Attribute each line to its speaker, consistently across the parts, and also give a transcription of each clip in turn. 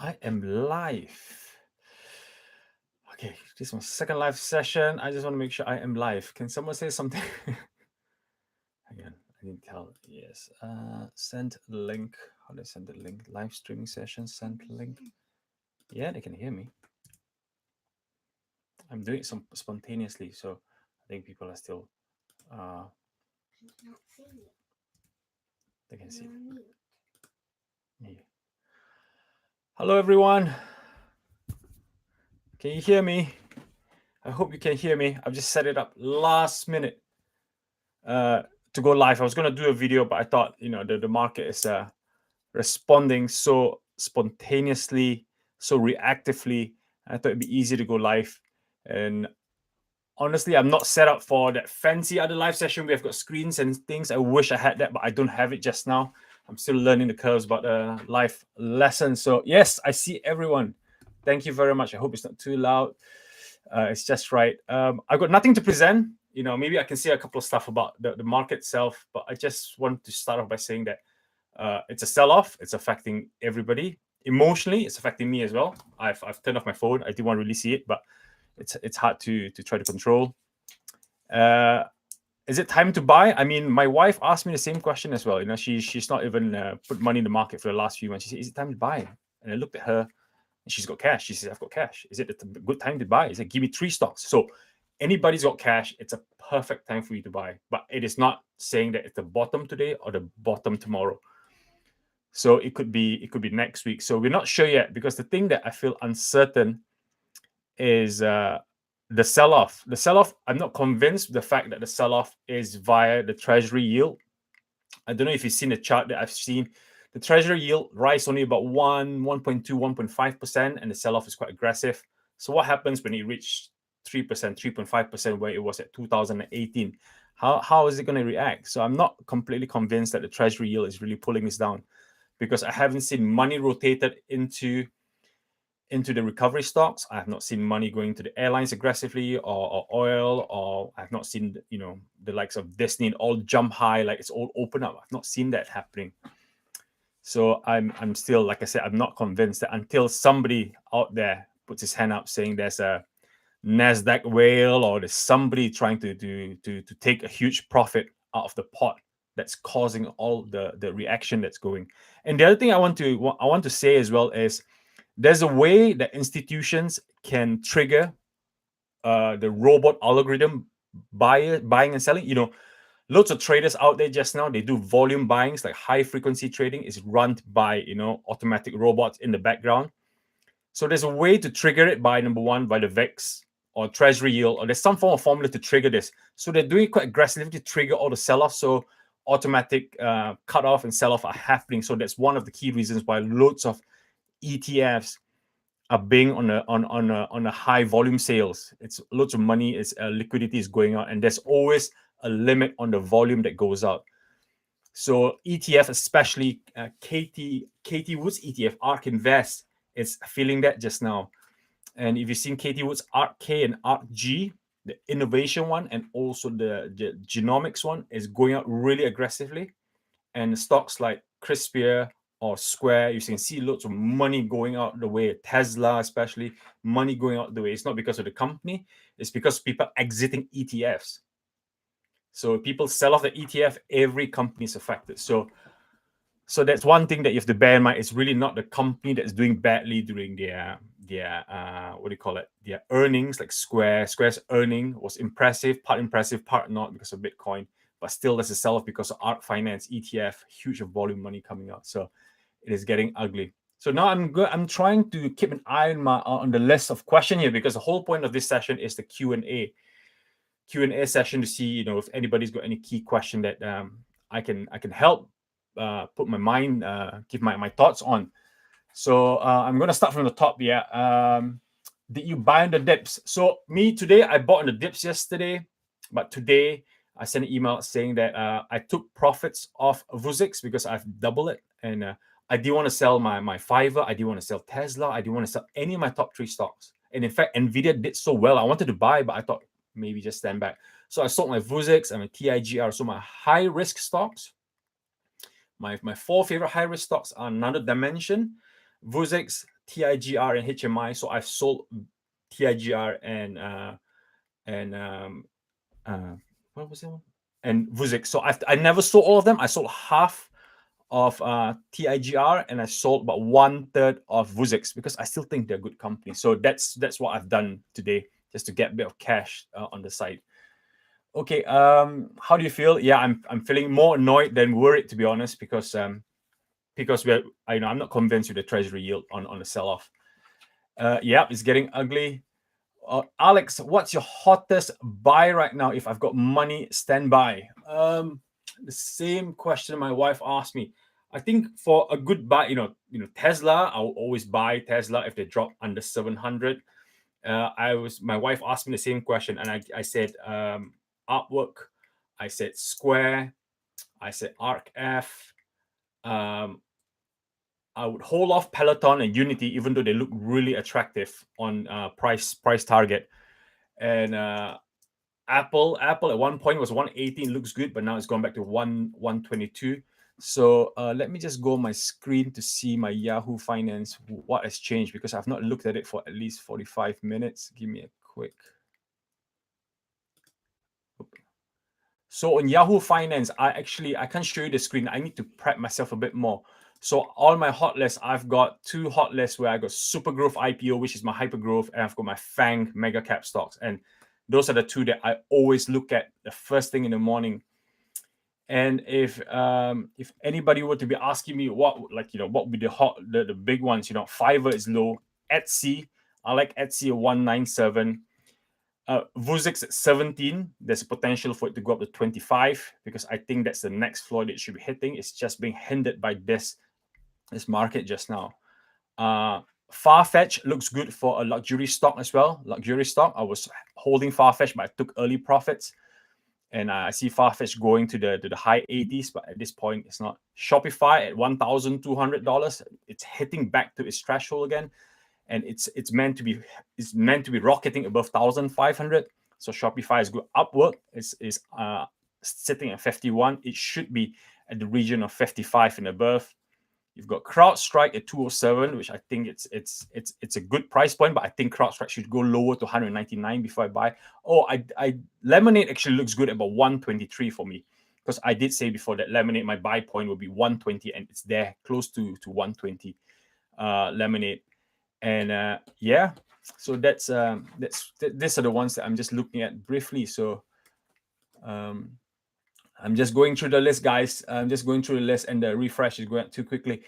Speaker 1: I am live. Okay, this is my second live session. I just want to make sure I am live. Can someone say something? Again, I didn't tell. Yes. Send link. How do I send the link? Live streaming session. Send link. Yeah, they can hear me. I'm doing it spontaneously, so I think people are still. They can see. Yeah. Hello, everyone. Can you hear me? I hope you can hear me. I've just set it up last minute to go live. I was going to do a video, but I thought, the market is responding so spontaneously, so reactively. I thought it'd be easy to go live. And honestly, I'm not set up for that fancy other live session. We have got screens and things. I wish I had that, but I don't have it just now. I'm still learning the curves about the live lesson. So yes, I see everyone. Thank you very much. I hope it's not too loud. It's just right. I've got nothing to present. Maybe I can say a couple of stuff about the market itself, but I just want to start off by saying that it's a sell-off. It's affecting everybody. Emotionally, it's affecting me as well. I've turned off my phone. I didn't want to really see it, but it's hard to try to control. Is it time to buy? I mean, my wife asked me the same question as well. She's not even put money in the market for the last few months. She said, "Is it time to buy?" And I looked at her, and she's got cash. She says, "I've got cash. Is it a good time to buy?" I said, "Give me 3 stocks." So anybody's got cash, it's a perfect time for you to buy. But it is not saying that it's the bottom today or the bottom tomorrow. So it could be next week. So we're not sure yet, because the thing that I feel uncertain is the sell-off. The sell-off, I'm not convinced the fact that the sell-off is via the Treasury yield. I don't know if you've seen the chart that I've seen. The Treasury yield rise only about 1.2, 1.5%, and the sell-off is quite aggressive. So what happens when it reaches 3%, 3.5%, where it was at 2018? How is it going to react? So I'm not completely convinced that the Treasury yield is really pulling this down, because I haven't seen money rotated into the recovery stocks. I have not seen money going to the airlines aggressively, or oil, or I've not seen the likes of Disney all jump high like it's all open up. I've not seen that happening. So I'm still, like I said, I'm not convinced that until somebody out there puts his hand up saying there's a NASDAQ whale, or there's somebody trying to take a huge profit out of the pot that's causing all the reaction that's going. And the other thing I want to say as well is, there's a way that institutions can trigger the robot algorithm buying and selling. Lots of traders out there just now, they do volume buyings, like high frequency trading is run by automatic robots in the background. So there's a way to trigger it by, number one, by the VIX or Treasury yield, or there's some form of formula to trigger this. So they're doing it quite aggressively to trigger all the sell-off. So automatic cut-off and sell-off are happening. So that's one of the key reasons why loads of ETFs are being on a high volume sales. It's lots of money, it's liquidity is going out, and there's always a limit on the volume that goes out. So ETF, especially Katie Wood's ETF, ARK Invest, is feeling that just now. And if you've seen Katie Wood's ARK K and ARK G, the innovation one and also the genomics one is going out really aggressively. And stocks like Crispia or Square, you can see lots of money going out the way. Tesla, especially, money going out the way. It's not because of the company, it's because people exiting ETFs. So people sell off the ETF, every company is affected. So that's one thing that you have to bear in mind. It's really not the company that's doing badly during their their earnings. Like Square's earning was impressive, part not because of Bitcoin, but still there's a sell-off because of ARK Finance ETF, huge volume money coming out. So it is getting ugly. So now I'm trying to keep an eye on the list of questions here, because the whole point of this session is the Q&A session, to see if anybody's got any key question that I can help put my mind, give my thoughts on. So I'm going to start from the top here. Did you buy on the dips? So me today, I bought on the dips yesterday, but today I sent an email saying that I took profits off Vuzix because I've doubled it, and I didn't want to sell my Fiverr. I didn't want to sell Tesla. I didn't want to sell any of my top 3 stocks. And in fact, Nvidia did so well. I wanted to buy, but I thought maybe just stand back. So I sold my Vuzix and my TIGR. So my high risk stocks, my 4 favorite high risk stocks are Another Dimension, Vuzix, TIGR and HMI, so I've sold TIGR and what was that one? And Vuzix. So I never sold all of them. I sold half of TIGR and I sold about 1/3 of Vuzix because I still think they're good company. So that's what I've done today, just to get a bit of cash on the side. Okay, how do you feel? Yeah, I'm feeling more annoyed than worried, to be honest, because I'm not convinced with the Treasury yield on the sell-off. Yeah, it's getting ugly. Alex, what's your hottest buy right now? If I've got money, stand by. The same question my wife asked me. I think for a good buy, Tesla, I'll always buy Tesla if they drop under 700. My wife asked me the same question, and I said Artwork, I said Square, I said ArcF. I would hold off Peloton and Unity, even though they look really attractive on price target. And Apple at one point was 118, looks good, but now it's gone back to 122. So let me just go on my screen to see my Yahoo Finance, what has changed, because I've not looked at it for at least 45 minutes. Give me a quick. So on Yahoo Finance, I can't show you the screen. I need to prep myself a bit more. So all my hot lists, I've got 2 hot lists where I got Super Growth IPO, which is my hyper growth, and I've got my FANG mega cap stocks. And those are the 2 that I always look at the first thing in the morning. And if anybody were to be asking me what would be the big ones, Fiverr is low. Etsy, I like Etsy at 197. Vuzix at 17. There's a potential for it to go up to 25 because I think that's the next floor that it should be hitting. It's just being hindered by this market just now. Farfetch looks good for a luxury stock as well. Luxury stock. I was holding Farfetch, but I took early profits. And I see Farfetch going to the high 80s, but at this point, it's not. Shopify at $1,200. It's hitting back to its threshold again, and it's meant to be rocketing above 1,500. So Shopify is good upward. Is sitting at 51. It should be at the region of 55 and above. You've got CrowdStrike at 207, which I think it's a good price point, but I think CrowdStrike should go lower to 199 before I buy. Oh, Laminate actually looks good at about 123 for me, because I did say before that Laminate, my buy point will be 120, and it's there close to 120. Laminate, and yeah, so these are the ones that I'm just looking at briefly. So I'm just going through the list, guys. I'm just going through the list, and the refresh is going too quickly.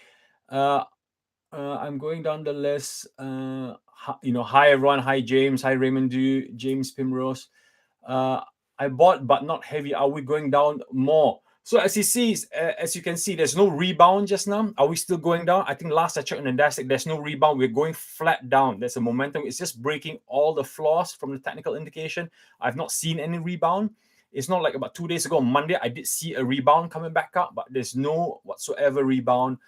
Speaker 1: I'm going down the list. Hi everyone. Hi James. Hi Raymond Du. James Primrose. I bought, but not heavy. Are we going down more? So as you can see, there's no rebound just now. Are we still going down? I think last I checked on the Nasdaq, there's no rebound. We're going flat down. There's a momentum. It's just breaking all the floors from the technical indication. I've not seen any rebound. It's not like about 2 days ago, Monday, I did see a rebound coming back up, but there's no whatsoever rebound.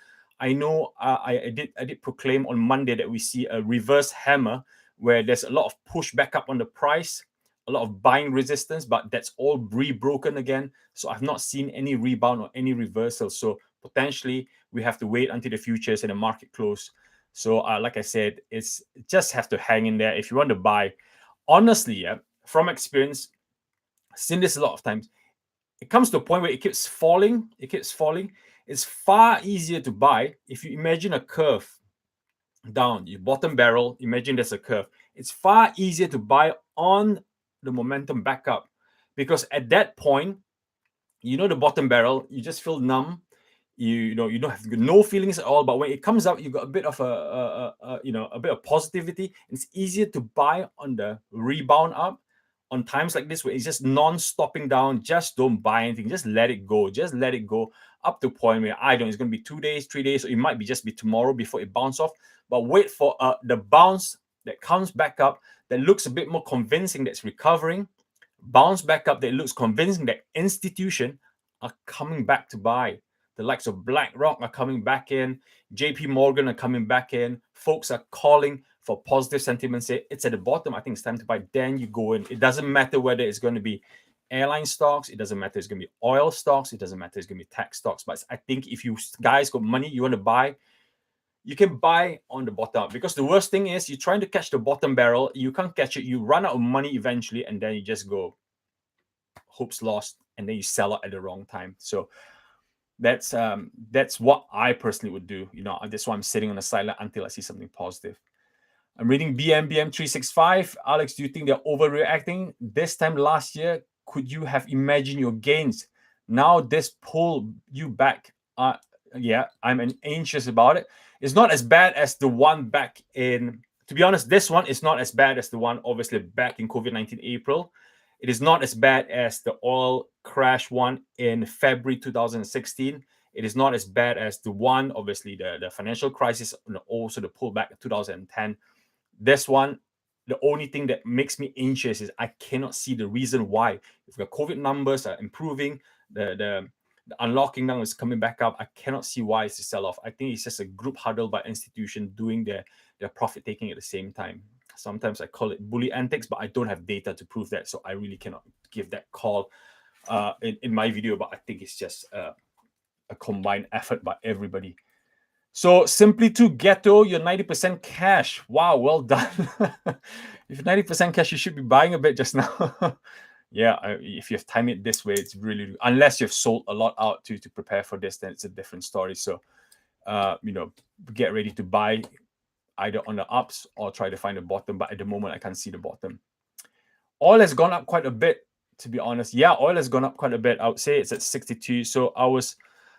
Speaker 1: I know I did proclaim on Monday that we see a reverse hammer where there's a lot of push back up on the price, a lot of buying resistance, but that's all broken again. So I've not seen any rebound or any reversal. So potentially we have to wait until the futures and the market close. So like I said, it's just have to hang in there if you want to buy. Honestly, yeah, from experience, seen this a lot of times, it comes to a point where it keeps falling. It's far easier to buy if you imagine a curve down, you bottom barrel, imagine there's a curve. It's far easier to buy on the momentum back up, because at that point, the bottom barrel, you just feel numb. You don't have no feelings at all. But when it comes up, you got a bit of a bit of positivity. It's easier to buy on the rebound up. On times like this where it's just non-stopping down, just don't buy anything. Just let it go. Just let it go up to a point where it's going to be 2 days, 3 days, or it might be tomorrow before it bounces off. But wait for the bounce that comes back up that looks a bit more convincing, that's recovering. Bounce back up that looks convincing that institution are coming back to buy. The likes of BlackRock are coming back in. JP Morgan are coming back in. Folks are calling for positive sentiment. Say it's at the bottom. I think it's time to buy. Then you go in. It doesn't matter whether it's going to be airline stocks. It doesn't matter. It's going to be oil stocks. It doesn't matter. It's going to be tech stocks. But I think if you guys got money, you want to buy, you can buy on the bottom, because the worst thing is you're trying to catch the bottom barrel, you can't catch it, you run out of money eventually, and then you just go hopes lost, and then you sell out at the wrong time. So that's what I personally would do. That's why I'm sitting on the sideline until I see something positive. I'm reading BM365. Alex, do you think they're overreacting? This time last year, could you have imagined your gains? Now this pull you back. Yeah, I'm anxious about it. It's not as bad as the one back in, to be honest, this one is not as bad as the one obviously back in COVID-19 April. It is not as bad as the oil crash one in February 2016. It is not as bad as the one, obviously, the financial crisis, and also the pullback in 2010. This one, the only thing that makes me anxious is I cannot see the reason why. If the COVID numbers are improving, the unlocking now is coming back up, I cannot see why it's a sell-off. I think it's just a group huddle by institution doing their profit taking at the same time. Sometimes I call it bully antics, but I don't have data to prove that, so I really cannot give that call in my video. But I think it's just a combined effort by everybody. So simply to Ghetto, you're 90% cash. Wow, well done. If you're 90% cash, you should be buying a bit just now. Yeah, if you have timed it this way, it's really, unless you've sold a lot out to prepare for this, then it's a different story. So, get ready to buy either on the ups or try to find the bottom. But at the moment, I can't see the bottom. Oil has gone up quite a bit, to be honest. Yeah, oil has gone up quite a bit. I would say it's at 62. So I was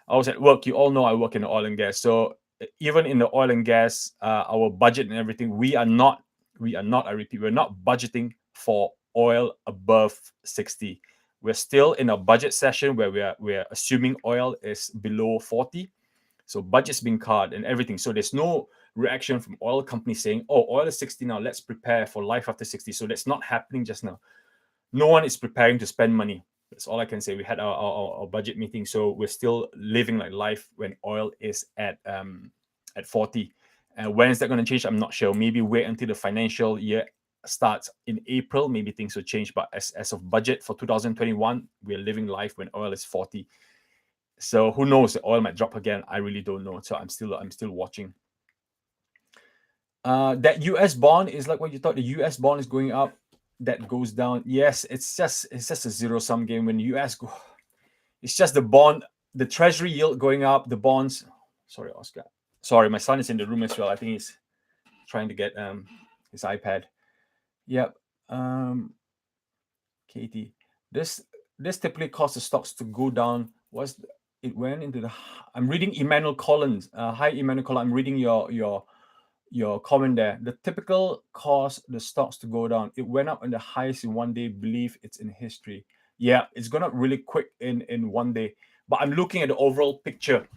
Speaker 1: at work. You all know I work in the oil and gas. So even in the oil and gas, our budget and everything, we are not, I repeat, we're not budgeting for oil above 60. We're still in a budget session where we're assuming oil is below 40. So budget's being cut and everything. So there's no reaction from oil companies saying, oh, oil is 60 now, let's prepare for life after 60. So that's not happening just now. No one is preparing to spend money. That's all I can say. We had our budget meeting, so we're still living like life when oil is at 40. And when is that going to change? I'm not sure. Maybe wait until the financial year starts in April. Maybe things will change. But as of budget for 2021, we're living life when oil is 40. So who knows? The oil might drop again. I really don't know. So I'm still watching. That US bond is like what you thought. The US bond is going up. That goes down. Yes, it's just a zero-sum game. When US go, it's just the bond, the Treasury yield going up, the bonds. Sorry, Oscar. Sorry, my son is in the room as well. I think he's trying to get his iPad. Yep. Katie, this typically causes stocks to go down. It went into the? I'm reading Emmanuel Collins. Hi, Emmanuel Collins. I'm reading your comment there. The typical cause the stocks to go down. It went up in the highest in one day. Believe it's in history. Yeah, it's gone up really quick in one day. But I'm looking at the overall picture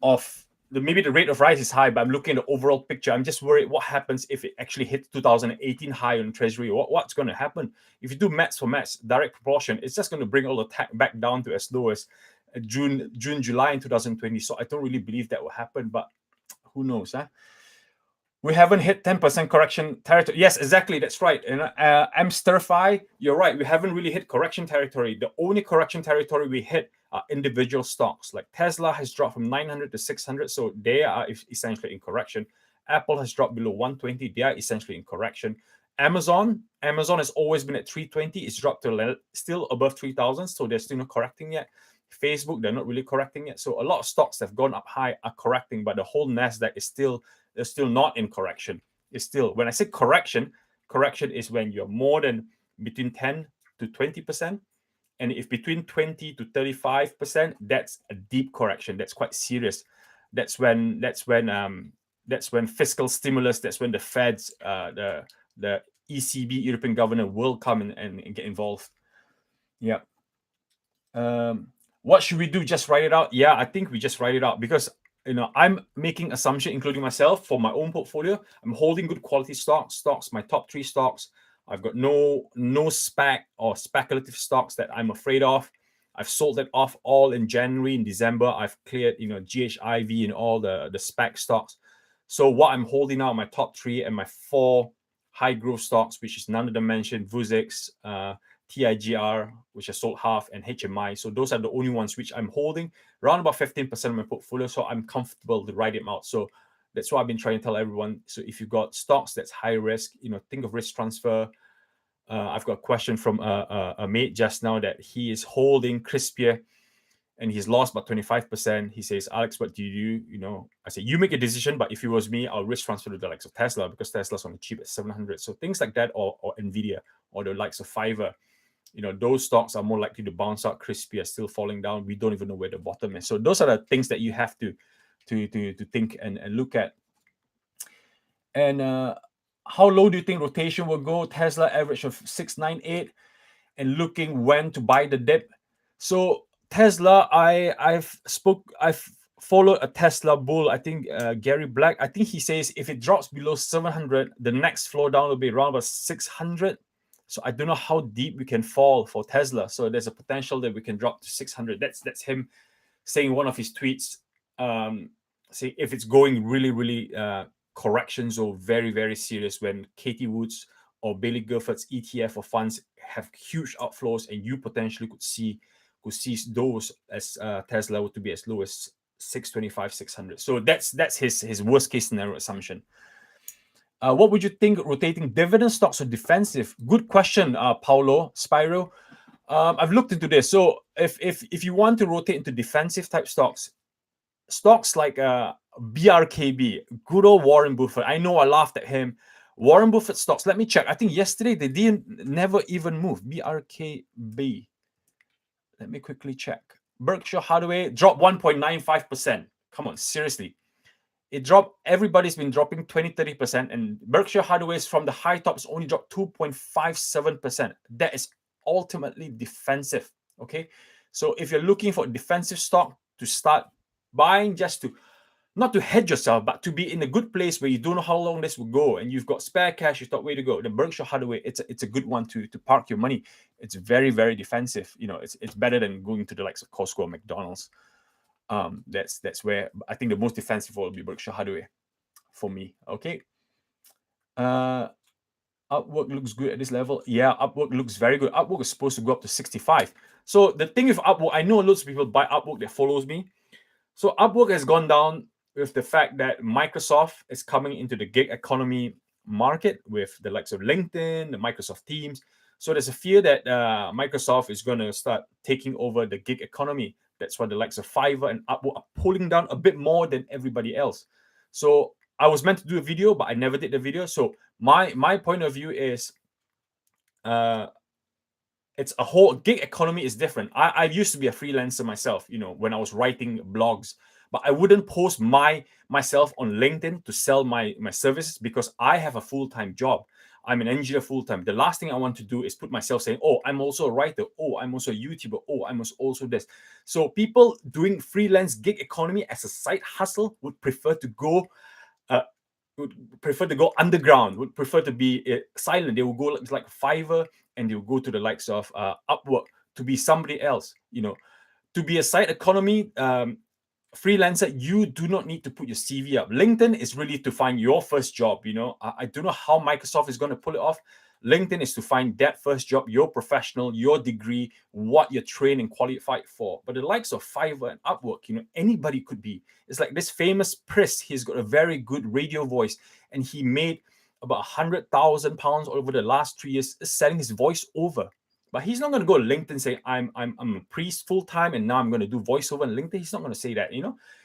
Speaker 1: of maybe the rate of rise is high, but I'm looking at the overall picture. I'm just worried what happens if it actually hits 2018 high on Treasury. What's going to happen? If you do maths for maths, direct proportion, it's just going to bring all the tech back down to as low as June, July in 2020. So I don't really believe that will happen, but who knows, huh? We haven't hit 10% correction territory. Yes, exactly. That's right. And Amsterfi, you're right. We haven't really hit correction territory. The only correction territory we hit are individual stocks. Like Tesla has dropped from 900 to 600. So they are essentially in correction. Apple has dropped below 120. They are essentially in correction. Amazon has always been at 320. It's dropped to still above 3,000. So they're still not correcting yet. Facebook, they're not really correcting yet. So a lot of stocks that have gone up high are correcting, but the whole NASDAQ is still not in correction. It's still, when I say correction is when you're more than between 10 to 20%. And if between 20 to 35%, that's a deep correction. That's quite serious. That's when fiscal stimulus, that's when the Feds, the ECB, European governor, will come and get involved. Yeah. What should we do? Just write it out? Yeah, I think we just write it out, because I'm making assumption, including myself, for my own portfolio. I'm holding good quality stocks, my top 3 stocks. I've got no SPAC or speculative stocks that I'm afraid of. I've sold that off all in January and December. I've cleared, GHIV and all the SPAC stocks. So what I'm holding now, my top 3 and my 4 high growth stocks, which is none of them mentioned, Vuzix, TIGR, which I sold half, and HMI. So those are the only ones which I'm holding, around about 15% of my portfolio. So I'm comfortable to write them out. So That's what I've been trying to tell everyone. So if you've got stocks that's high risk, think of risk transfer. I've got a question from a mate just now that he is holding Crispia and he's lost about 25%. He says, Alex, what do you do? I say, you make a decision, but if it was me, I'll risk transfer to the likes of Tesla because Tesla's on the cheap at 700. So things like that, or Nvidia, or the likes of Fiverr, those stocks are more likely to bounce out. Crispy are still falling down. We don't even know where the bottom is. So those are the things that you have to think and look at. And how low do you think rotation will go? Tesla average of 698, and looking when to buy the dip. So Tesla, I've followed a Tesla bull. I think Gary Black. I think he says if it drops below 700, the next floor down will be around about 600. So I don't know how deep we can fall for Tesla. So there's a potential that we can drop to 600. That's him saying one of his tweets. Say if it's going really, really corrections or very, very serious, when Katie Woods or Bailey Gifford's ETF or funds have huge outflows, and you potentially could see those as Tesla to be as low as 625, 600. So that's his worst case scenario assumption. What would you think rotating dividend stocks or defensive? Good question, Paulo Spyro. I've looked into this. So if you want to rotate into defensive type stocks like BRKB, good old Warren Buffett. I know I laughed at him. Warren Buffett stocks. Let me check. I think yesterday they never even move. BRKB. Let me quickly check. Berkshire Hathaway dropped 1.95%. Come on, seriously. It dropped. Everybody's been dropping 20, 30%. And Berkshire Hathaway's from the high tops only dropped 2.57%. That is ultimately defensive. Okay. So if you're looking for a defensive stock to start buying, just to not to hedge yourself, but to be in a good place where you don't know how long this will go, and you've got spare cash, you thought, way to go. The Berkshire Hathaway, it's a good one to park your money. It's very, very defensive. It's better than going to the likes of Costco or McDonald's. That's where I think the most defensive will be Berkshire Hathaway for me. Okay. Upwork looks good at this level. Yeah, Upwork looks very good. Upwork is supposed to go up to 65. So the thing with Upwork, I know lots of people buy Upwork that follows me. So Upwork has gone down with the fact that Microsoft is coming into the gig economy market with the likes of LinkedIn, the Microsoft Teams. So there's a fear that Microsoft is going to start taking over the gig economy. That's why the likes of Fiverr and Upwork are pulling down a bit more than everybody else. So I was meant to do a video, but I never did the video. So my point of view is it's a whole gig economy is different. I used to be a freelancer myself, when I was writing blogs, but I wouldn't post myself on LinkedIn to sell my services because I have a full-time job. I'm an engineer full-time. The last thing I want to do is put myself saying, oh, I'm also a writer. Oh, I'm also a YouTuber. Oh, I'm also this. So people doing freelance gig economy as a side hustle would prefer to go underground, would prefer to be silent. They will go like Fiverr, and they will go to the likes of Upwork to be somebody else. To be a side economy freelancer, you do not need to put your CV up. LinkedIn is really to find your first job. I don't know how Microsoft is going to pull it off. LinkedIn is to find that first job, your professional, your degree, what you're trained and qualified for. But the likes of Fiverr and Upwork, anybody could be. It's like this famous Priest. He's got a very good radio voice, and he made about £100,000 over the last 3 years selling his voice over. But he's not going to go to LinkedIn and say, I'm a priest full-time and now I'm going to do voiceover on LinkedIn. He's not going to say that,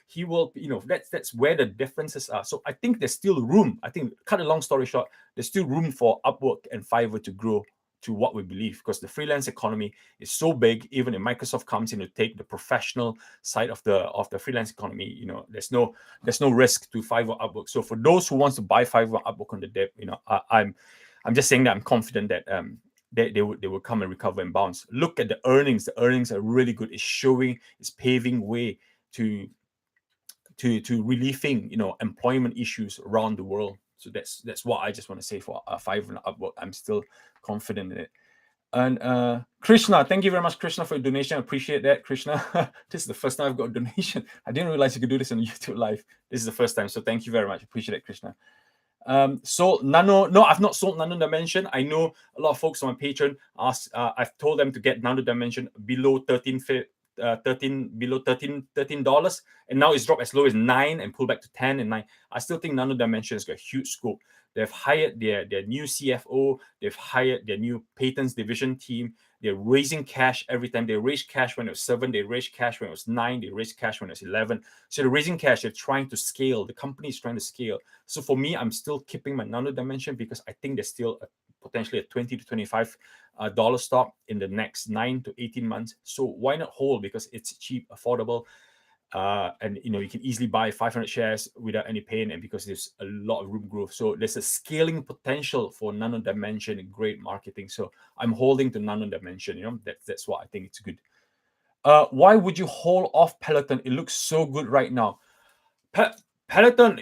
Speaker 1: He will, that's where the differences are. So I think there's still room. I think, cut a long story short, there's still room for Upwork and Fiverr to grow to what we believe, because the freelance economy is so big. Even if Microsoft comes in to take the professional side of the freelance economy, there's no risk to Fiverr, Upwork. So for those who wants to buy Fiverr, Upwork on the dip, I'm just saying that I'm confident that they will come and recover and bounce. Look at the earnings. The earnings are really good. It's paving way to relieving employment issues around the world. So that's what I just want to say for Fiverr and Upwork. I'm still confident in it. And Krishna, thank you very much, Krishna, for your donation. I appreciate that, Krishna. This is the first time I've got a donation. I didn't realize you could do this on YouTube Live. This is the first time, so thank you very much. Appreciate it, Krishna. Sold Nano. No, I've not sold Nano Dimension. I know a lot of folks on my Patreon asked. I've told them to get Nano Dimension below 13 below $13, and now it's dropped as low as 9 and pulled back to 10 and 9. I still think Nano Dimension has got huge scope. They've hired their new CFO. They've hired their new patents division team. They're raising cash every time. They raised cash when it was 7. They raised cash when it was 9. They raised cash when it was 11. So they're raising cash. They're trying to scale. The company is trying to scale. So for me, I'm still keeping my Nano Dimension because I think there's still potentially a $20 to $25 stock in the next 9 to 18 months. So why not hold? Because it's cheap, affordable. And you can easily buy 500 shares without any pain, and because there's a lot of room growth. So there's a scaling potential for Nano Dimension and great marketing. So I'm holding to Nano Dimension. That's why I think it's good. Why would you hold off Peloton? It looks so good right now. Peloton,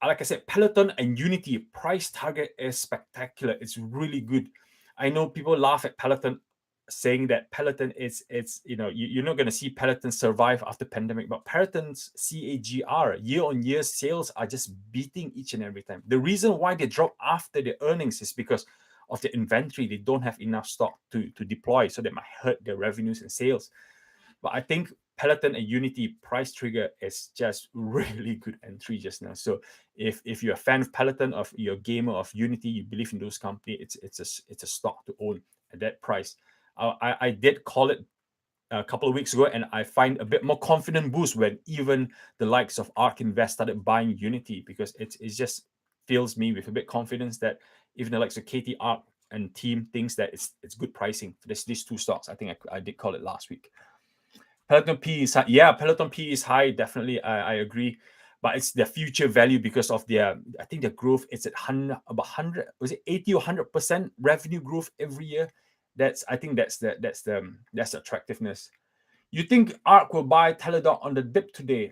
Speaker 1: like I said, Peloton and Unity price target is spectacular. It's really good. I know people laugh at Peloton, saying that Peloton is you're not going to see Peloton survive after pandemic, but Peloton's CAGR year-on-year sales are just beating each and every time. The reason why they drop after the earnings is because of the inventory. They don't have enough stock to deploy, so that might hurt their revenues and sales. But I think Peloton and Unity price trigger is just really good entry just now. So if you're a fan of Peloton, of you're a gamer of Unity, you believe in those companies, it's a stock to own at that price. I did call it a couple of weeks ago, and I find a bit more confident boost when even the likes of ARK Invest started buying Unity, because it just fills me with a bit confidence that even the likes of Katie, ARK, and team thinks that it's good pricing for these two stocks. I think I did call it last week. Peloton P is high. Yeah, Peloton P is high. Definitely, I agree. But it's the future value because of I think their growth is at 100, was it 80 or 100% revenue growth every year? I think that's the attractiveness. You think ARK will buy Teladoc on the dip today?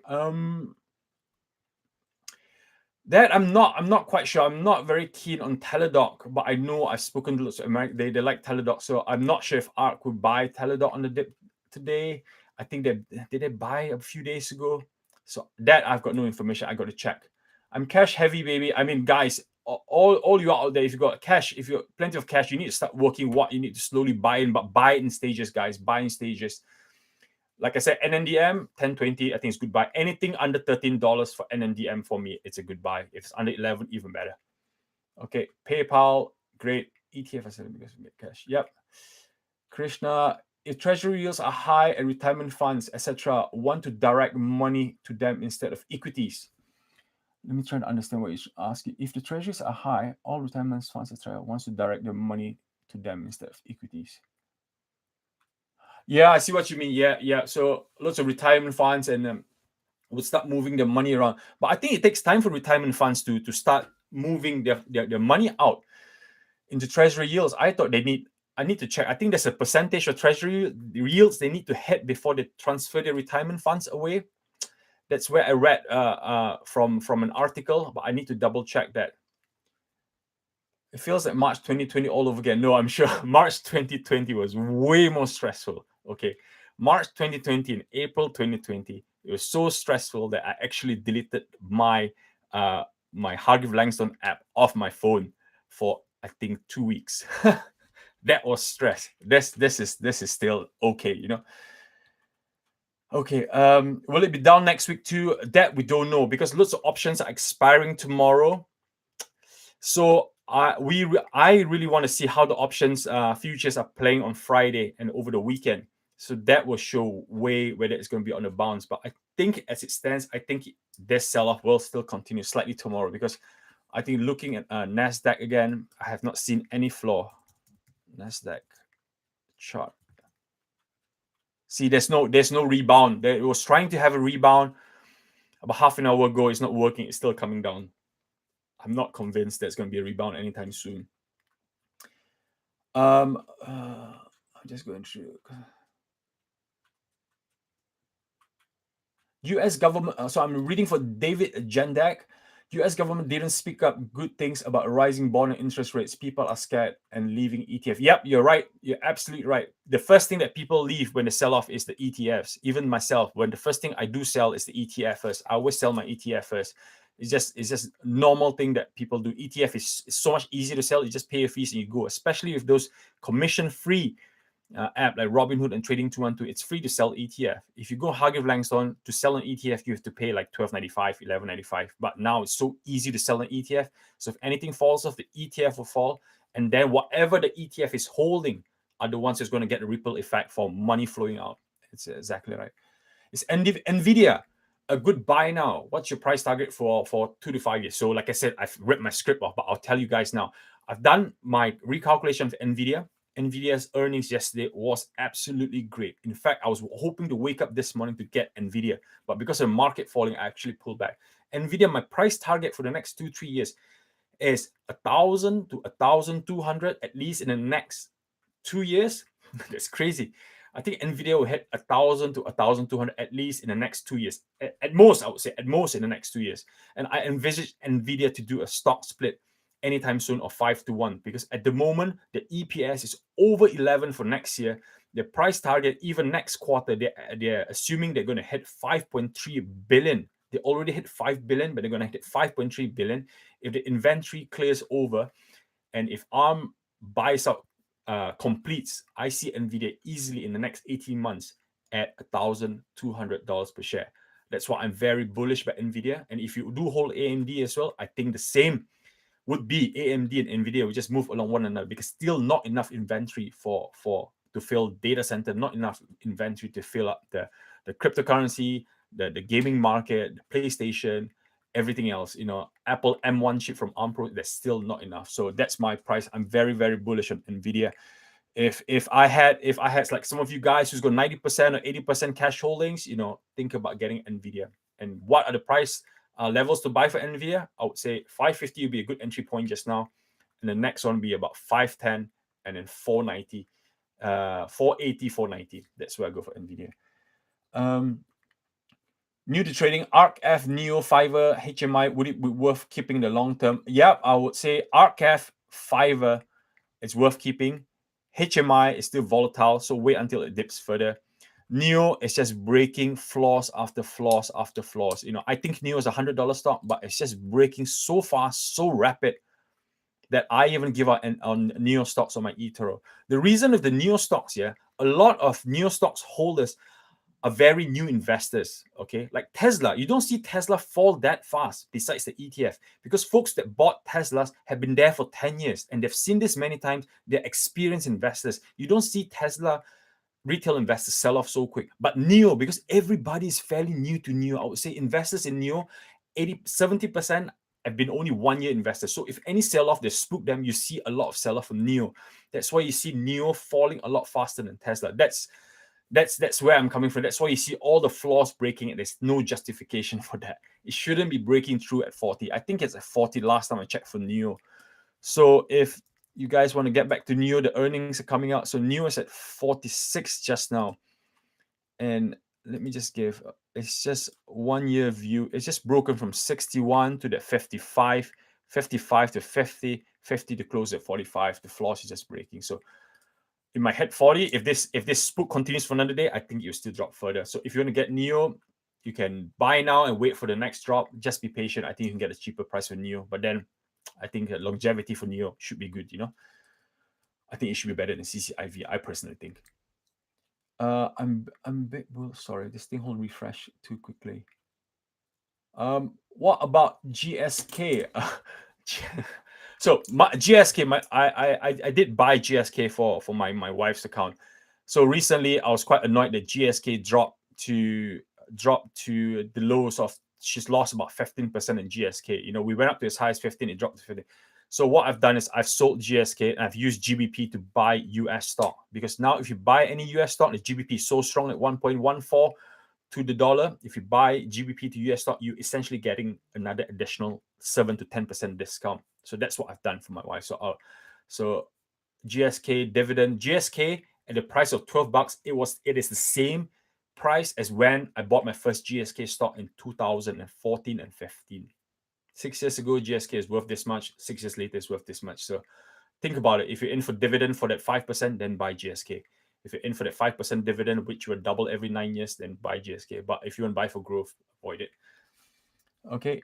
Speaker 1: That I'm not quite sure. I'm not very keen on Teladoc, but I know I've spoken to lots of American. They like Teladoc, so I'm not sure if ARK would buy Teladoc on the dip today. I think they buy a few days ago. So that I've got no information. I got to check. I'm cash heavy, baby. I mean, guys, all you out there, if you got cash, if you got plenty of cash, you need to start working. What you need to slowly buy in, but buy it in stages, guys. Buy in stages. Like I said, NNDM 1020, I think it's good buy. Anything under $13 for NNDM for me, it's a good buy. If it's under 11, even better. Okay, PayPal, great. ETF, I said because we get cash. Yep. Krishna, if treasury yields are high and retirement funds, etc., want to direct money to them instead of equities. Let me try to understand what you're asking. If the treasuries are high, all retirement funds, etc., wants to direct their money to them instead of equities. Yeah, I see what you mean. Yeah. So lots of retirement funds and would start moving their money around. But I think it takes time for retirement funds to start moving their money out into treasury yields. I need to check. I think there's a percentage of treasury yields they need to hit before they transfer their retirement funds away. That's where I read from an article, but I need to double check that. It feels like March 2020 all over again. No, I'm sure March 2020 was way more stressful. Okay, March 2020 and April 2020, it was so stressful that I actually deleted my Hargreaves Langston app off my phone for I think 2 weeks. That was stress. This is still okay, Okay, will it be down next week too? That we don't know, because lots of options are expiring tomorrow. So I really want to see how the options futures are playing on Friday and over the weekend. So that will show whether it's going to be on the bounce. But I think as it stands, I think this sell-off will still continue slightly tomorrow, because I think looking at NASDAQ again, I have not seen any floor. NASDAQ chart. See, there's no rebound. It was trying to have a rebound about half an hour ago. It's not working. It's still coming down. I'm not convinced there's going to be a rebound anytime soon. I'm just going through. U.S. government. So I'm reading for David Jendak. U.S. government didn't speak up good things about rising bond and interest rates. People are scared and leaving ETF. Yep, you're right. You're absolutely right. The first thing that people leave when they sell off is the ETFs. Even myself, when the first thing I do sell is the ETF first. I always sell my ETF first. It's just normal thing that people do. ETF is so much easier to sell. You just pay your fees and you go. Especially with those commission-free app like Robinhood and Trading 212, it's free to sell ETF. If you go Hargreaves Langston to sell an ETF, you have to pay like $12.95, $11.95. But now it's so easy to sell an ETF. So if anything falls off, the ETF will fall. And then whatever the ETF is holding are the ones that's going to get a ripple effect for money flowing out. It's exactly right. It's NVIDIA, a good buy now. What's your price target for 2 to 5 years? So like I said, I've ripped my script off, but I'll tell you guys now. I've done my recalculation of NVIDIA. NVIDIA's earnings yesterday was absolutely great. In fact, I was hoping to wake up this morning to get NVIDIA, but because of the market falling, I actually pulled back. NVIDIA, my price target for the next 2-3 years is 1,000 to 1,200 at least in the next 2 years. That's crazy. I think NVIDIA will hit 1,000 to 1,200 at least in the next 2 years. At most, I would say, at most in the next 2 years. And I envisage NVIDIA to do a stock split anytime soon of 5-1, because at the moment, the EPS is over 11 for next year. The price target, even next quarter, they're assuming they're going to hit 5.3 billion. They already hit 5 billion, but they're going to hit 5.3 billion. If the inventory clears over, and if ARM buys out, completes, I see NVIDIA easily in the next 18 months at $1,200 per share. That's why I'm very bullish about NVIDIA. And if you do hold AMD as well, I think the same would be. AMD and NVIDIA will just move along one another, because still not enough inventory to fill data center, not enough inventory to fill up the cryptocurrency, the gaming market, the PlayStation, everything else. Apple M1 chip from ARM Pro, that's still not enough. So that's my price. I'm very, very bullish on NVIDIA. If I had like some of you guys who's got 90% or 80% cash holdings, think about getting NVIDIA. And what are the price levels to buy for NVIDIA? I would say 550 would be a good entry point just now, and the next one would be about 510, and then 490, 480, 490. That's where I go for NVIDIA. New to trading, ARKF, Neo, Fiverr, HMI, would it be worth keeping the long term? Yeah, I would say ARKF, Fiverr, it's worth keeping. HMI is still volatile, so wait until it dips further. Neo is just breaking floors after floors after floors. I think Neo is a $100 stock, but it's just breaking so fast, so rapid, that I even give out on Neo stocks on my eToro. The reason of the Neo stocks, a lot of Neo stocks holders are very new investors, okay? Like Tesla, you don't see Tesla fall that fast besides the ETF, because folks that bought Teslas have been there for 10 years and they've seen this many times. They're experienced investors. You don't see Tesla retail investors sell off so quick. But Neo, because everybody is fairly new to Neo, I would say investors in Neo, 70% have been only 1 year investors. So if any sell-off, they spook them, you see a lot of sell-off from Neo. That's why you see Neo falling a lot faster than Tesla. That's where I'm coming from. That's why you see all the floors breaking, and there's no justification for that. It shouldn't be breaking through at 40. I think it's at 40 last time I checked for Neo. So if you guys want to get back to Neo, the earnings are coming out. So Neo is at 46 just now. And let me just give, it's just 1 year view. It's just broken from 61 to the 55, 55 to 50, 50 to close at 45. The floors is just breaking. So it might hit 40. If this spook continues for another day, I think you'll still drop further. So if you want to get Neo, you can buy now and wait for the next drop. Just be patient. I think you can get a cheaper price for Neo. But then I think longevity for Neo should be good, I think it should be better than CCIV, I personally think. I'm a bit, well, sorry, this thing won't refresh too quickly. What about GSK? So my GSK, I did buy GSK for my wife's account. So recently I was quite annoyed that GSK dropped to the lows of, she's lost about 15% in GSK. We went up to as high as 15, it dropped to 50. So what I've done is I've sold GSK and I've used GBP to buy US stock, because now if you buy any US stock, the GBP is so strong at 1.14 to the dollar. If you buy GBP to US stock, you're essentially getting another additional 7 to 10% discount. So that's what I've done for my wife. So GSK dividend, GSK at the price of $12, it is the same price as when I bought my first GSK stock in 2014 and 15. 6 years ago, GSK is worth this much. 6 years later, it's worth this much. So think about it. If you're in for dividend for that 5%, then buy GSK. If you're in for that 5% dividend, which will double every 9 years, then buy GSK. But if you want to buy for growth, avoid it. Okay.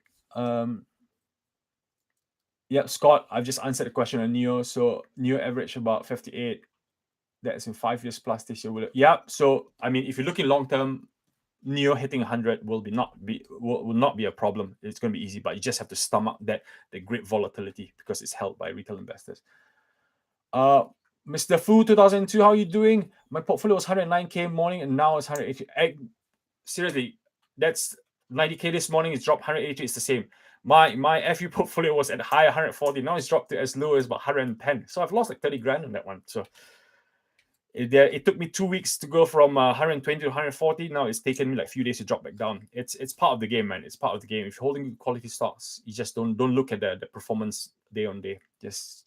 Speaker 1: Yeah, Scott, I've just answered the question on Neo. So Neo average about 58. That's in 5 years plus this year. Yeah. So I mean, if you're looking long term, NEO hitting 100 will not be a problem. It's going to be easy, but you just have to stomach that the great volatility because it's held by retail investors. Mr. Fu 2002, how are you doing? My portfolio was 109k morning and now it's 180. Seriously, that's 90k this morning. It's dropped 180. It's the same. My FU portfolio was at high 140. Now it's dropped to as low as about 110. So I've lost like 30 grand on that one. So it took me 2 weeks to go from 120 to 140. Now it's taken me like a few days to drop back down. It's part of the game, man. It's part of the game. If you're holding quality stocks, you just don't look at the performance day on day. Just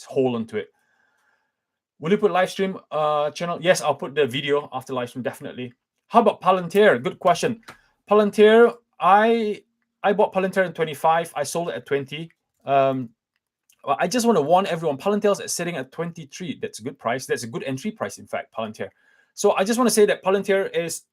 Speaker 1: hold on to it. Will you put live stream channel? Yes, I'll put the video after live stream, definitely. How about Palantir? Good question. Palantir, I bought Palantir in 25. I sold it at 20. Well, I just want to warn everyone, Palantir is sitting at 23. That's a good price. That's a good entry price, in fact, Palantir. So I just want to say that Palantir is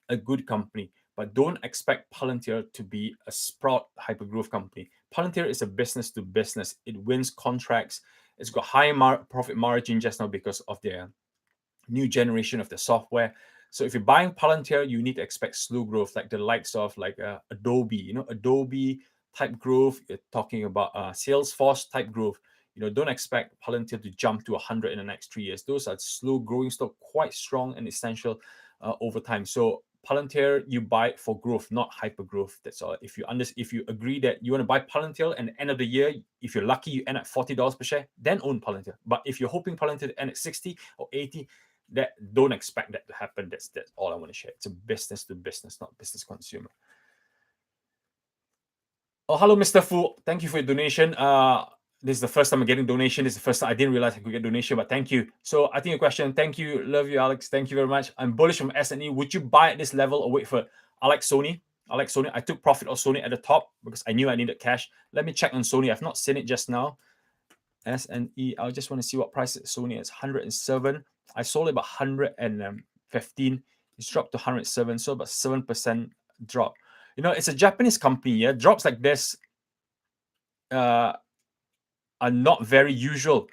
Speaker 1: a good company, but don't expect Palantir to be a sprout hypergrowth company. Palantir is a business to business. It wins contracts. It's got high profit margin just now because of their new generation of the software. So if you're buying Palantir, you need to expect slow growth, like the likes of like Adobe, Adobe type growth. You're talking about Salesforce type growth. Don't expect Palantir to jump to 100 in the next 3 years. Those are slow growing stock, quite strong and essential over time. So Palantir, you buy it for growth, not hyper growth. That's all. If you agree that you want to buy Palantir and at the end of the year, if you're lucky, you end at $40 per share, then own Palantir. But if you're hoping Palantir to end at 60 or 80, don't expect that to happen. That's all I want to share. It's a business to business, not business consumer. Oh, hello, Mr. Fu. Thank you for your donation. This is the first time I'm getting donation. This is the first time I didn't realize I could get donation, but thank you. So I think your question, thank you. Love you, Alex. Thank you very much. I'm bullish from S&E. Would you buy at this level or wait for it? I like Sony. I took profit of Sony at the top because I knew I needed cash. Let me check on Sony. I've not seen it just now. S&E. I just want to see what price Sony is. 107. I sold it about 115. It's dropped to 107. So about 7% drop. It's a Japanese company. Yeah, drops like this are not very usual.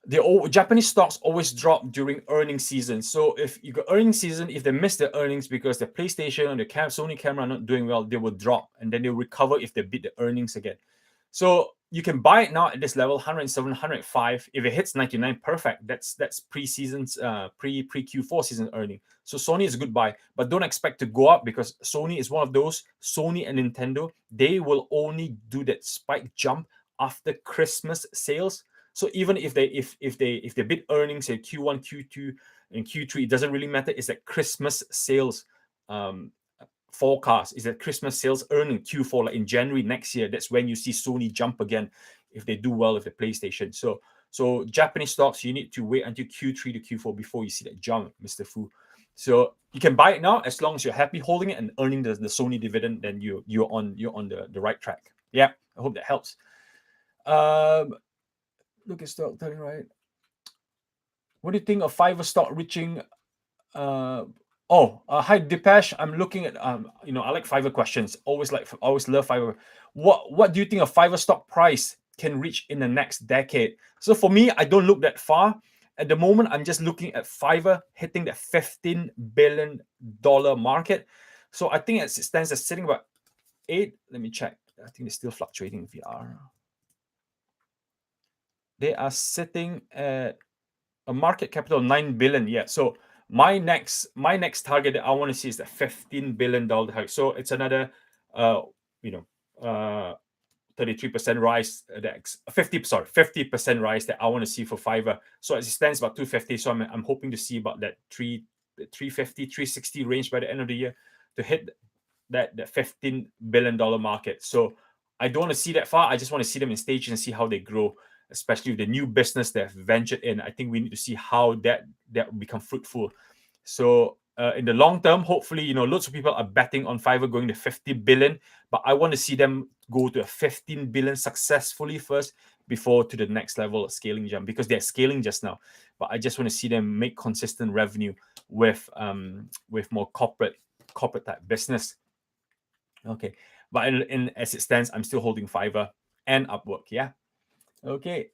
Speaker 1: The Japanese stocks always drop during earnings season. So if you got earnings season, if they miss the earnings because the PlayStation and the Sony camera are not doing well, they will drop and then they'll recover if they beat the earnings again. So you can buy it now at this level, 107, 105. If it hits 99, perfect. That's pre-season's pre-Q4 season earning. So Sony is a good buy, but don't expect to go up because Sony is one of those. Sony and Nintendo, they will only do that spike jump after Christmas sales. So even if they beat earnings in Q1, Q2, and Q3, it doesn't really matter. It's that Christmas sales forecast. Is that Christmas sales earning Q4, like in January next year. That's when you see Sony jump again if they do well with the PlayStation. So Japanese stocks, you need to wait until Q3 to Q4 before you see that jump, Mr. Fu. So you can buy it now as long as you're happy holding it and earning the Sony dividend. Then you're on the right track. Yeah, I hope that helps. Look at stock turning right. What do you think of Fiverr stock reaching? Hi Dipesh. I'm looking at I like Fiverr questions. Always love Fiverr. What do you think of Fiverr stock price can reach in the next decade? So for me, I don't look that far. At the moment, I'm just looking at Fiverr hitting the $15 billion market. So I think it stands as sitting about 8. Let me check. I think they're still fluctuating VR. They are sitting at a market capital of $9 billion. Yeah. So my next target that I want to see is the $15 billion target. So it's another 33% rise. 50% rise that I want to see for Fiverr. So as it stands about 250. So I'm hoping to see about that 350, 360 range by the end of the year to hit that $15 billion market. So I don't want to see that far. I just want to see them in stages and see how they grow, especially with the new business they've ventured in. I think we need to see how that will become fruitful. So in the long term, hopefully, lots of people are betting on Fiverr going to 50 billion, but I want to see them go to a 15 billion successfully first before to the next level of scaling jump, because they're scaling just now. But I just want to see them make consistent revenue with more corporate type business. Okay, but in as it stands, I'm still holding Fiverr and Upwork. Yeah. Okay.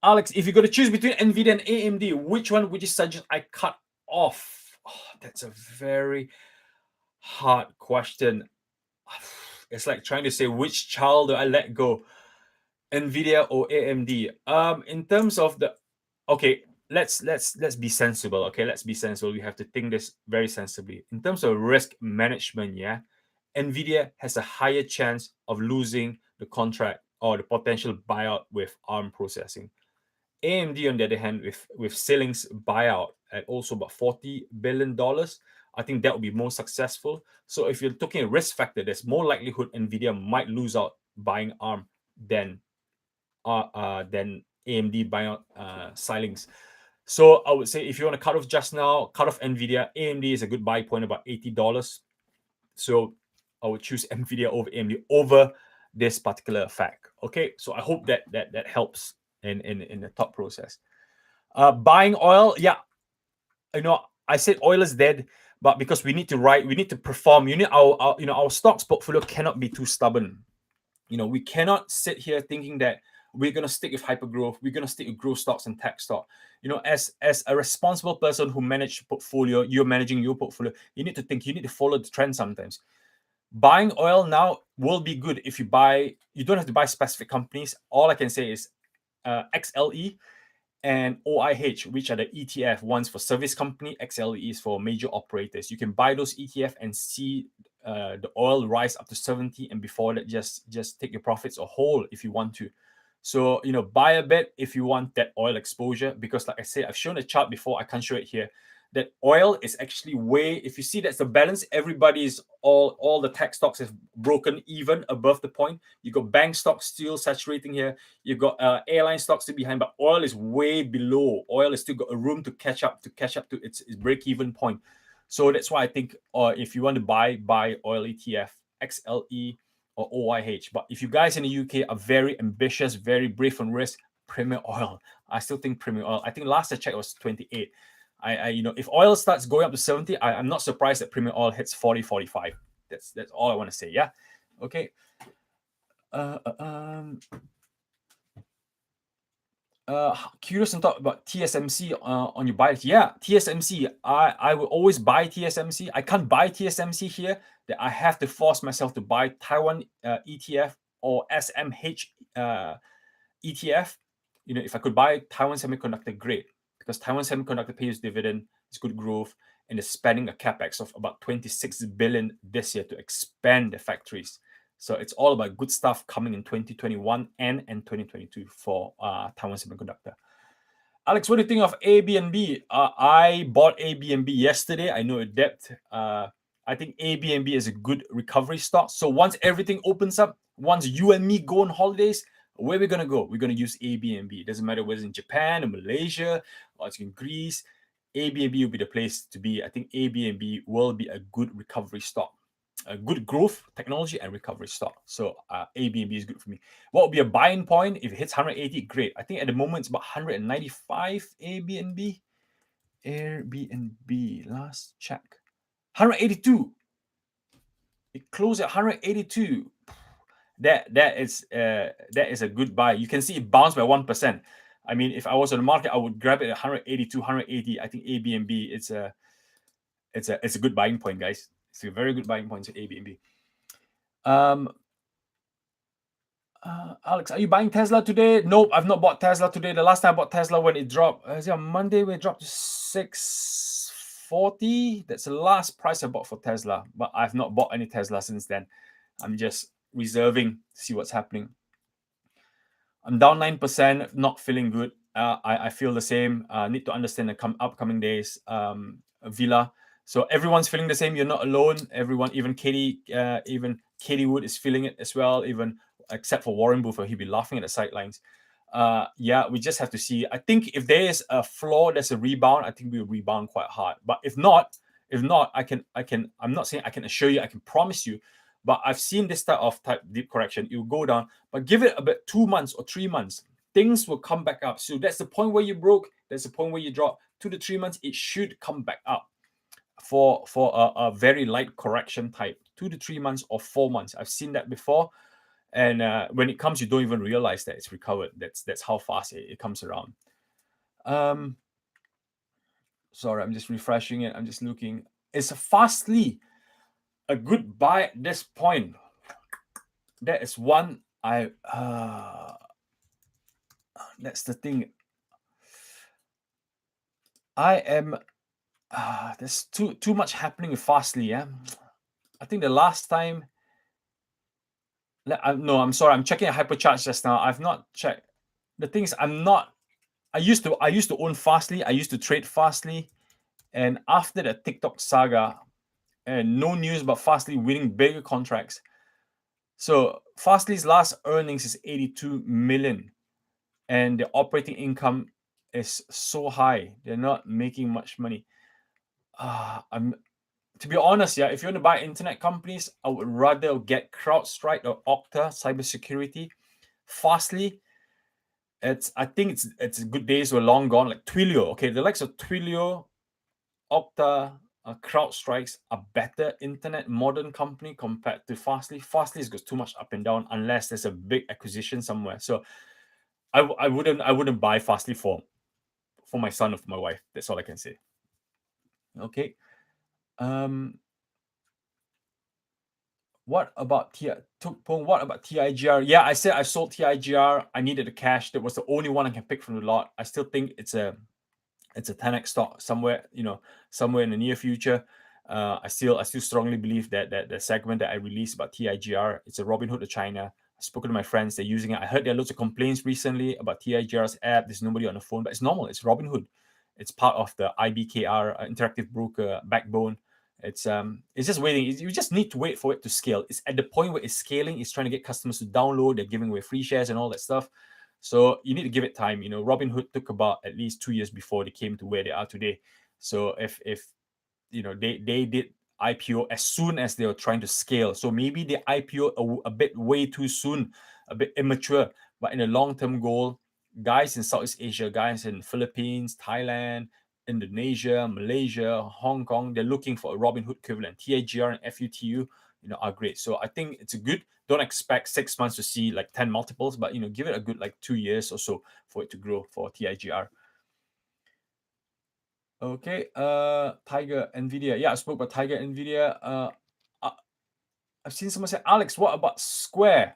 Speaker 1: Alex, if you're going to choose between NVIDIA and AMD, which one would you suggest I cut off? Oh, that's a very hard question. It's like trying to say which child do I let go, NVIDIA or AMD? In terms of the, okay, let's be sensible. Okay, let's be sensible. We have to think this very sensibly. In terms of risk management, yeah, NVIDIA has a higher chance of losing the contract or the potential buyout with ARM processing. AMD, on the other hand, with Xilinx buyout at also about $40 billion, I think that will be more successful. So if you're talking a risk factor, there's more likelihood NVIDIA might lose out buying ARM than AMD buying out Xilinx. So I would say if you want to cut off just now, cut off NVIDIA. AMD is a good buy point, about $80. So I would choose NVIDIA over AMD over this particular fact. Okay, so I hope that helps in the thought process. Buying oil, yeah, I said oil is dead, but because we need to perform. Our stocks portfolio cannot be too stubborn. We cannot sit here thinking that we're going to stick with hyper growth. We're going to stick with growth stocks and tech stock. As a responsible person who manage portfolio, you're managing your portfolio. You need to think. You need to follow the trend sometimes. Buying oil now will be good if you buy. You don't have to buy specific companies. All I can say is XLE and OIH, which are the ETF ones for service company. XLE is for major operators. You can buy those ETF and see the oil rise up to 70, and before that, just take your profits or hold if you want to. So buy a bit if you want that oil exposure, because like I said, I've shown a chart before. I can't show it here. That oil is actually way, if you see that's the balance, everybody's all the tech stocks have broken even above the point. You got bank stocks still saturating here. You've got airline stocks still behind, but oil is way below. Oil has still got a room to catch up to its break-even point. So that's why I think if you want to buy oil ETF, XLE or OIH. But if you guys in the UK are very ambitious, very brave on risk, Premier Oil. I still think Premier Oil. I think last I checked was 28. If oil starts going up to 70, I'm not surprised that Premier Oil hits 40, 45. That's all I want to say. Yeah. Okay. Curious and talk about TSMC on your buy. Yeah, TSMC. I will always buy TSMC. I can't buy TSMC here. That I have to force myself to buy Taiwan ETF or SMH ETF. If I could buy Taiwan Semiconductor, great, because Taiwan Semiconductor pays dividend, it's good growth, and they're spending a capex of about 26 billion this year to expand the factories. So it's all about good stuff coming in 2021 and 2022 for Taiwan Semiconductor. Alex, what do you think of ABNB? I bought ABNB yesterday. I know it depth. I think ABNB is a good recovery stock. So once everything opens up, once you and me go on holidays, where are we going to go? We're going to use ABNB. It doesn't matter whether it's in Japan or Malaysia or it's in Greece. ABNB will be the place to be. I think ABNB will be a good recovery stock, a good growth, technology, and recovery stock. So ABNB is good for me. What would be a buying point? If it hits 180, great. I think at the moment it's about 195 ABNB. Airbnb, last check. 182. It closed at 182. That is a good buy. You can see it bounced by 1%. I mean, if I was on the market, I would grab it at 182, 180. I think ABNB, it's a good buying point, guys. It's a very good buying point to ABNB. Alex, are you buying Tesla today? Nope, I've not bought Tesla today. The last time I bought Tesla when it dropped, is it on Monday when it dropped to 640? That's the last price I bought for Tesla, but I've not bought any Tesla since then. I'm just reserving to see what's happening. I'm down 9%, not feeling good. I feel the same. Need to understand the upcoming days. Villa. So everyone's feeling the same. You're not alone. Everyone, even Katie Wood is feeling it as well. Even except for Warren Buffett, he'll be laughing at the sidelines. We just have to see. I think if there is a floor, there's a rebound. I think we'll rebound quite hard. But if not, I'm not saying I can assure you, I can promise you. But I've seen this type deep correction. It will go down, but give it about 2 months or 3 months. Things will come back up. So that's the point where you broke. That's the point where you drop. 2 to 3 months, it should come back up for a very light correction type. 2 to 3 months or 4 months. I've seen that before. And when it comes, you don't even realize that it's recovered. That's how fast it comes around. Sorry, I'm just refreshing it. I'm just looking. Is Fastly a good buy at this point? That is one that's the thing. I am there's too much happening with Fastly. Yeah, I think the last time. No, I'm sorry. I'm checking a hypercharge just now. I've not checked. The thing is, I'm not. I used to own Fastly. I used to trade Fastly, and after the TikTok saga, and no news about Fastly winning bigger contracts. So Fastly's last earnings is 82 million, and the operating income is so high. They're not making much money. I'm To be honest, yeah, if you want to buy internet companies, I would rather get CrowdStrike or Okta cybersecurity. Fastly, I think it's good days were long gone. Like Twilio, okay, the likes of Twilio, Okta, CrowdStrikes are better internet modern company compared to Fastly. Fastly's got too much up and down unless there's a big acquisition somewhere. So I wouldn't buy Fastly for my son or for my wife. That's all I can say. Okay. What about What about TIGR? Yeah, I said I sold TIGR. I needed the cash. That was the only one I can pick from the lot. I still think it's a 10x stock somewhere, somewhere in the near future. I still strongly believe that the segment that I released about TIGR, it's a Robinhood of China. I've spoken to my friends, they're using it. I heard there are loads of complaints recently about TIGR's app. There's nobody on the phone, but it's normal. It's Robinhood. It's part of the IBKR interactive broker backbone. It's just waiting. You just need to wait for it to scale. It's at the point where it's scaling. It's trying to get customers to download. They're giving away free shares and all that stuff. So you need to give it time. Robinhood took about at least 2 years before they came to where they are today. So if they did IPO as soon as they were trying to scale. So maybe they IPO a bit way too soon, a bit immature. But in the long-term goal, guys in Southeast Asia, guys in Philippines, Thailand, Indonesia, Malaysia, Hong Kong, they're looking for a Robinhood equivalent. TIGR and FUTU, are great. So I think it's a good. Don't expect 6 months to see like 10 multiples, but give it a good like 2 years or so for it to grow for TIGR. Okay, Tiger Nvidia. Yeah, I spoke about Tiger Nvidia. I've seen someone say, Alex, what about Square?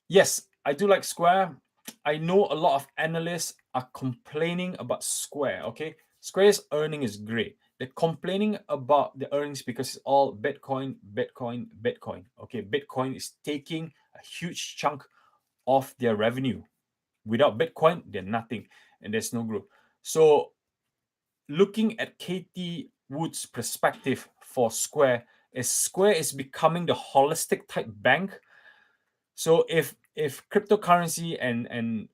Speaker 1: Yes, I do like Square. I know a lot of analysts are complaining about Square. Okay, Square's earning is great. They're complaining about the earnings because it's all Bitcoin, Bitcoin, Bitcoin. Okay, Bitcoin is taking a huge chunk of their revenue. Without Bitcoin, they're nothing, and there's no growth. So looking at Katie Wood's perspective for Square is becoming the holistic type bank. So if cryptocurrency and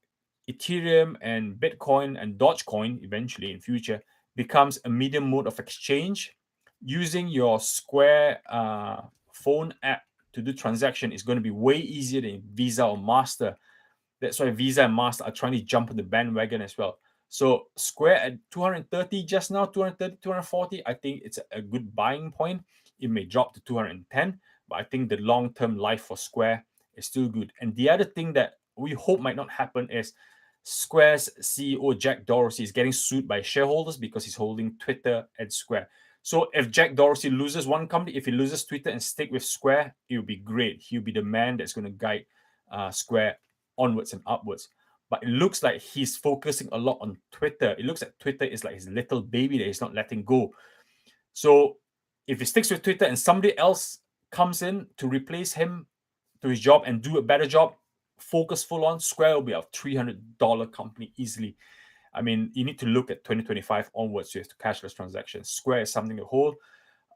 Speaker 1: Ethereum and Bitcoin and Dogecoin eventually in future becomes a medium mode of exchange, using your Square phone app to do transaction is going to be way easier than Visa or Master. That's why Visa and Master are trying to jump on the bandwagon as well. So Square at 230 just now, 230, 240, I think it's a good buying point. It may drop to 210, but I think the long-term life for Square is still good. And the other thing that we hope might not happen is Square's CEO Jack Dorsey is getting sued by shareholders because he's holding Twitter and Square. So if Jack Dorsey loses one company, if he loses Twitter and stick with Square, it will be great. He'll be the man that's going to guide Square onwards and upwards. But it looks like he's focusing a lot on Twitter. It looks like Twitter is like his little baby that he's not letting go. So if he sticks with Twitter and somebody else comes in to replace him to his job and do a better job, focus full on, Square will be a $300 company easily. I mean, you need to look at 2025 onwards with cashless transactions. Square is something to hold.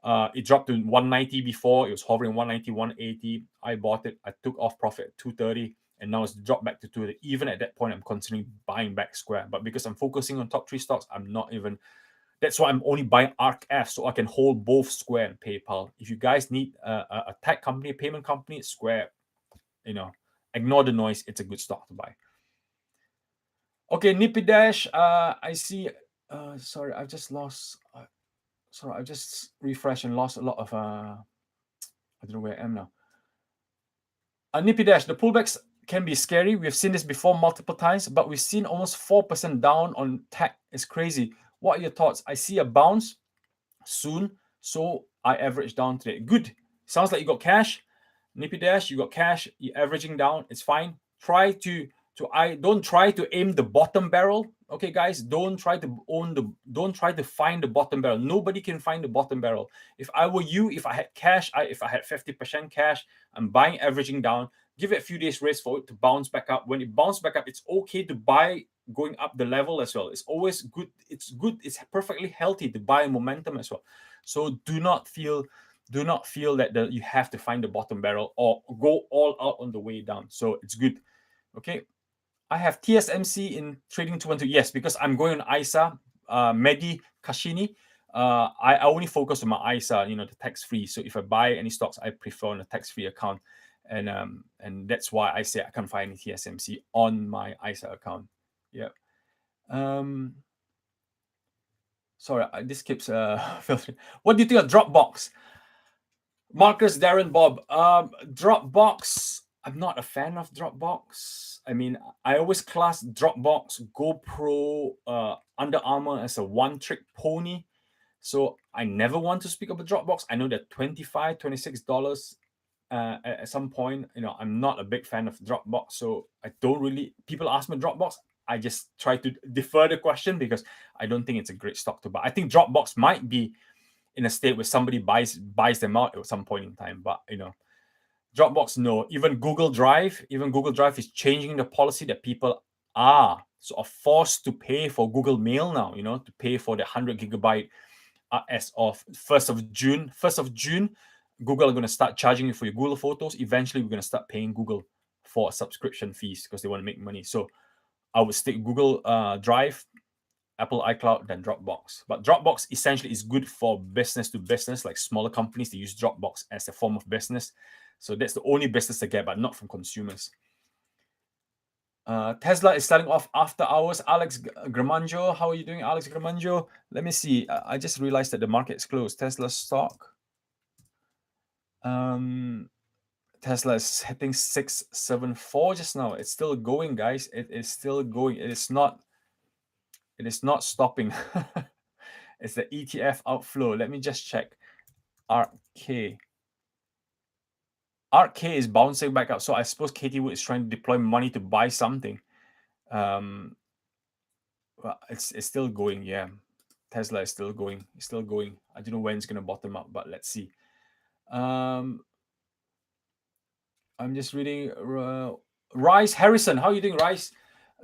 Speaker 1: It dropped to 190 before. It was hovering 190, 180. I bought it. I took off profit at 230, and now it's dropped back to 230. Even at that point, I'm considering buying back Square. But because I'm focusing on top 3 stocks, I'm not even. That's why I'm only buying ARKF so I can hold both Square and PayPal. If you guys need a tech company, a payment company, Square, ignore the noise. It's a good stock to buy. Okay, Nippy Dash. I see. Sorry, I've just lost. Sorry, I just refreshed and lost a lot of. I don't know where I am now. Nippy Dash, the pullbacks can be scary. We've seen this before multiple times, but we've seen almost 4% down on tech. It's crazy. What are your thoughts? I see a bounce soon, so I average down today. Good. Sounds like you got cash. Nippy Dash, you got cash. You're averaging down. It's fine. Don't try to aim the bottom barrel. Okay, guys, don't try to find the bottom barrel. Nobody can find the bottom barrel. If I were you, if I had cash, if I had 50% cash, I'm buying averaging down. Give it a few days rest for it to bounce back up. When it bounces back up, it's okay to buy going up the level as well. It's always good. It's good. It's perfectly healthy to buy momentum as well. So do not feel that you have to find the bottom barrel or go all out on the way down. So it's good. Okay. I have TSMC in trading 212. Yes, because I'm going on ISA, Medi, Kashini. I only focus on my ISA, the tax-free. So if I buy any stocks, I prefer on a tax-free account. And that's why I say I can't find any TSMC on my ISA account. Yeah. Sorry, this keeps filtering. What do you think of Dropbox? Marcus, Darren, Bob. Dropbox. I'm not a fan of Dropbox. I mean, I always class Dropbox, GoPro, Under Armour as a one-trick pony. So I never want to speak about Dropbox. I know that $25, $26 at some point. I'm not a big fan of Dropbox. So I don't really. People ask me Dropbox. I just try to defer the question because I don't think it's a great stock to buy. I think Dropbox might be in a state where somebody buys them out at some point in time. But Dropbox, no. Even Google Drive is changing the policy that people are sort of forced to pay for Google Mail now. To pay for the 100 gigabyte as of 1st of June. 1st of June, Google are going to start charging you for your Google Photos. Eventually, we're going to start paying Google for subscription fees because they want to make money. So I would stick Google Drive, Apple iCloud, then Dropbox. But Dropbox essentially is good for business to business, like smaller companies. They use Dropbox as a form of business. So that's the only business they get, but not from consumers. Tesla is selling off after hours. Alex Gramanjo, how are you doing, Alex Gramanjo? Let me see. I just realized that the market's closed. Tesla stock. Tesla is hitting 674 just now. It's still going, guys. It is still going. It is not stopping. It's the ETF outflow. Let me just check. RK is bouncing back up. So I suppose Katie Wood is trying to deploy money to buy something. Well, it's still going. Yeah, Tesla is still going. It's still going. I don't know when it's going to bottom out, but let's see. I'm just reading. Rice Harrison, how are you doing, Rice?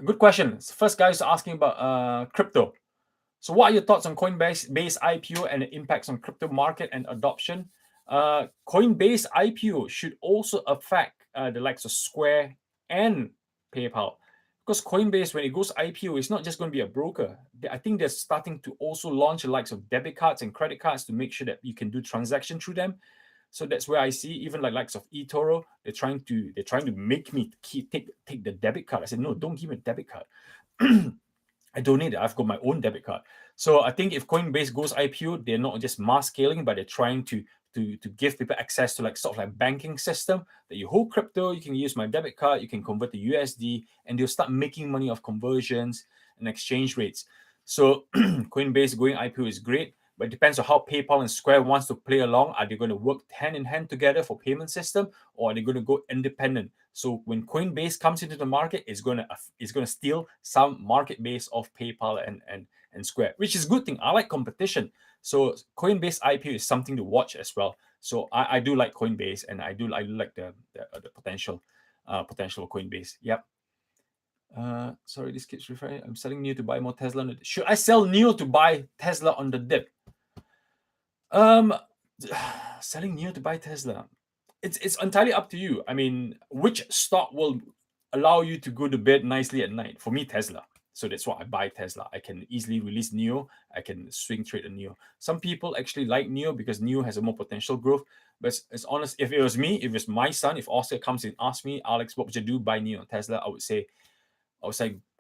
Speaker 1: Good question. First guy is asking about crypto. So what are your thoughts on Coinbase IPO and the impacts on crypto market and adoption? Coinbase IPO should also affect the likes of Square and PayPal. Because Coinbase, when it goes IPO, it's not just going to be a broker. I think they're starting to also launch the likes of debit cards and credit cards to make sure that you can do transaction through them. So that's where I see even likes of eToro, they're trying to make me take the debit card. I said, no, don't give me a debit card. I don't need it. I've got my own debit card. So I think if Coinbase goes IPO, they're not just mass scaling, but they're trying to give people access to sort of banking system that you hold crypto, you can use my debit card, you can convert to USD, and they'll start making money off conversions and exchange rates. So Coinbase going IPO is great, but it depends on how PayPal and Square wants to play along. Are they going to work hand in hand together for payment system, or are they going to go independent? So when Coinbase comes into the market, it's going to steal some market base of PayPal and Square, which is a good thing. I like competition. So Coinbase IPO is something to watch as well. So I do like Coinbase, and I do like the potential of Coinbase. Yep. Sorry, this keeps referring. I'm selling NIO to buy more Tesla. Should I sell NIO to buy Tesla on the dip? Selling NIO to buy Tesla. It's entirely up to you. I mean, which stock will allow you to go to bed nicely at night? For me, Tesla. So that's why I buy Tesla. I can easily release NIO. I can swing trade a NIO. Some people actually like NIO because NIO has a more potential growth. But it's honest, if it was me, if it's my son, if Oscar comes in and asks me, Alex, what would you do? Buy NIO on Tesla? I would say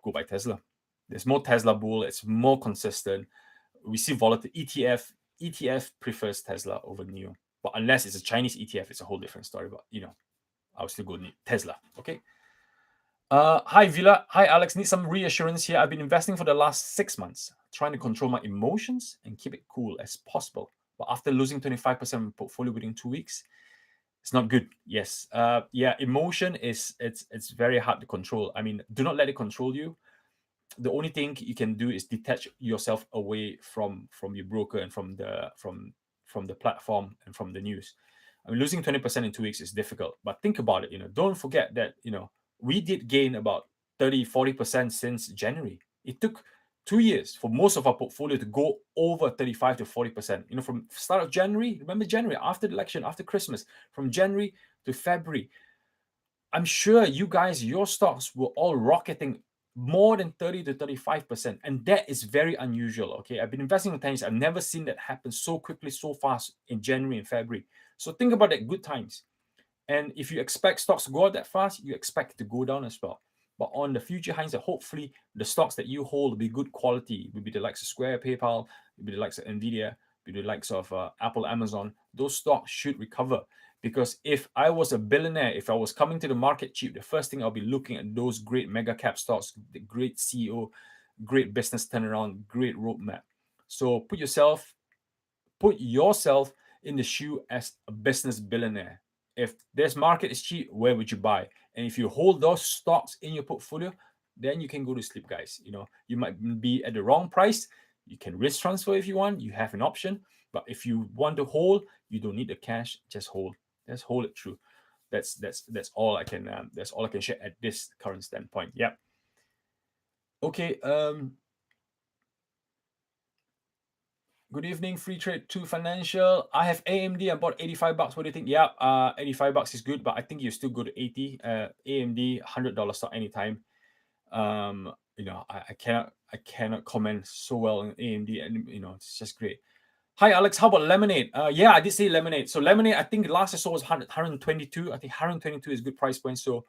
Speaker 1: go buy Tesla. There's more Tesla bull. It's more consistent. We see volatile ETF prefers Tesla over NIO. But unless it's a Chinese ETF, it's a whole different story. But I'll still go need Tesla. Okay. Hi Villa. Hi Alex. Need some reassurance here. I've been investing for the last 6 months, trying to control my emotions and keep it cool as possible. But after losing 25% of my portfolio within 2 weeks, it's not good. Yes. Yeah. Emotion it's very hard to control. I mean, do not let it control you. The only thing you can do is detach yourself away from your broker and from the platform and from the news. I mean, losing 20% in 2 weeks is difficult, but think about it. Don't forget that we did gain about 30-40% since January. It took 2 years for most of our portfolio to go over 35 to 40%. From start of January, remember January, after the election, after Christmas, from January to February, I'm sure you guys, your stocks were all rocketing more than 30 to 35%. And that is very unusual. Okay. I've been investing in 10 years. I've never seen that happen so quickly, so fast in January and February. So think about it, good times. And if you expect stocks to go out that fast, you expect it to go down as well. But on the future hindsight, hopefully the stocks that you hold will be good quality. Will be the likes of Square, PayPal, will be the likes of Nvidia, will be the likes of Apple, Amazon. Those stocks should recover. Because if I was a billionaire, if I was coming to the market cheap, the first thing I'll be looking at those great mega cap stocks, the great CEO, great business turnaround, great roadmap. So put yourself in the shoe as a business billionaire. If this market is cheap, where would you buy? And if you hold those stocks in your portfolio, then you can go to sleep, guys. You might be at the wrong price. You can risk transfer if you want. You have an option. But if you want to hold, you don't need the cash. Just hold. Just hold it through. That's all I can share at this current standpoint. Yeah. Okay. Good evening, Free Trade 2 Financial. I have AMD. I bought $85. What do you think? Yeah, $85 is good, but I think you still go to 80. AMD, $100 stock anytime. I cannot comment so well on AMD, and it's just great. Hi Alex, how about Laminate? Yeah, I did say Laminate. So Laminate, I think last I saw was 122. I think 122 is a good price point. So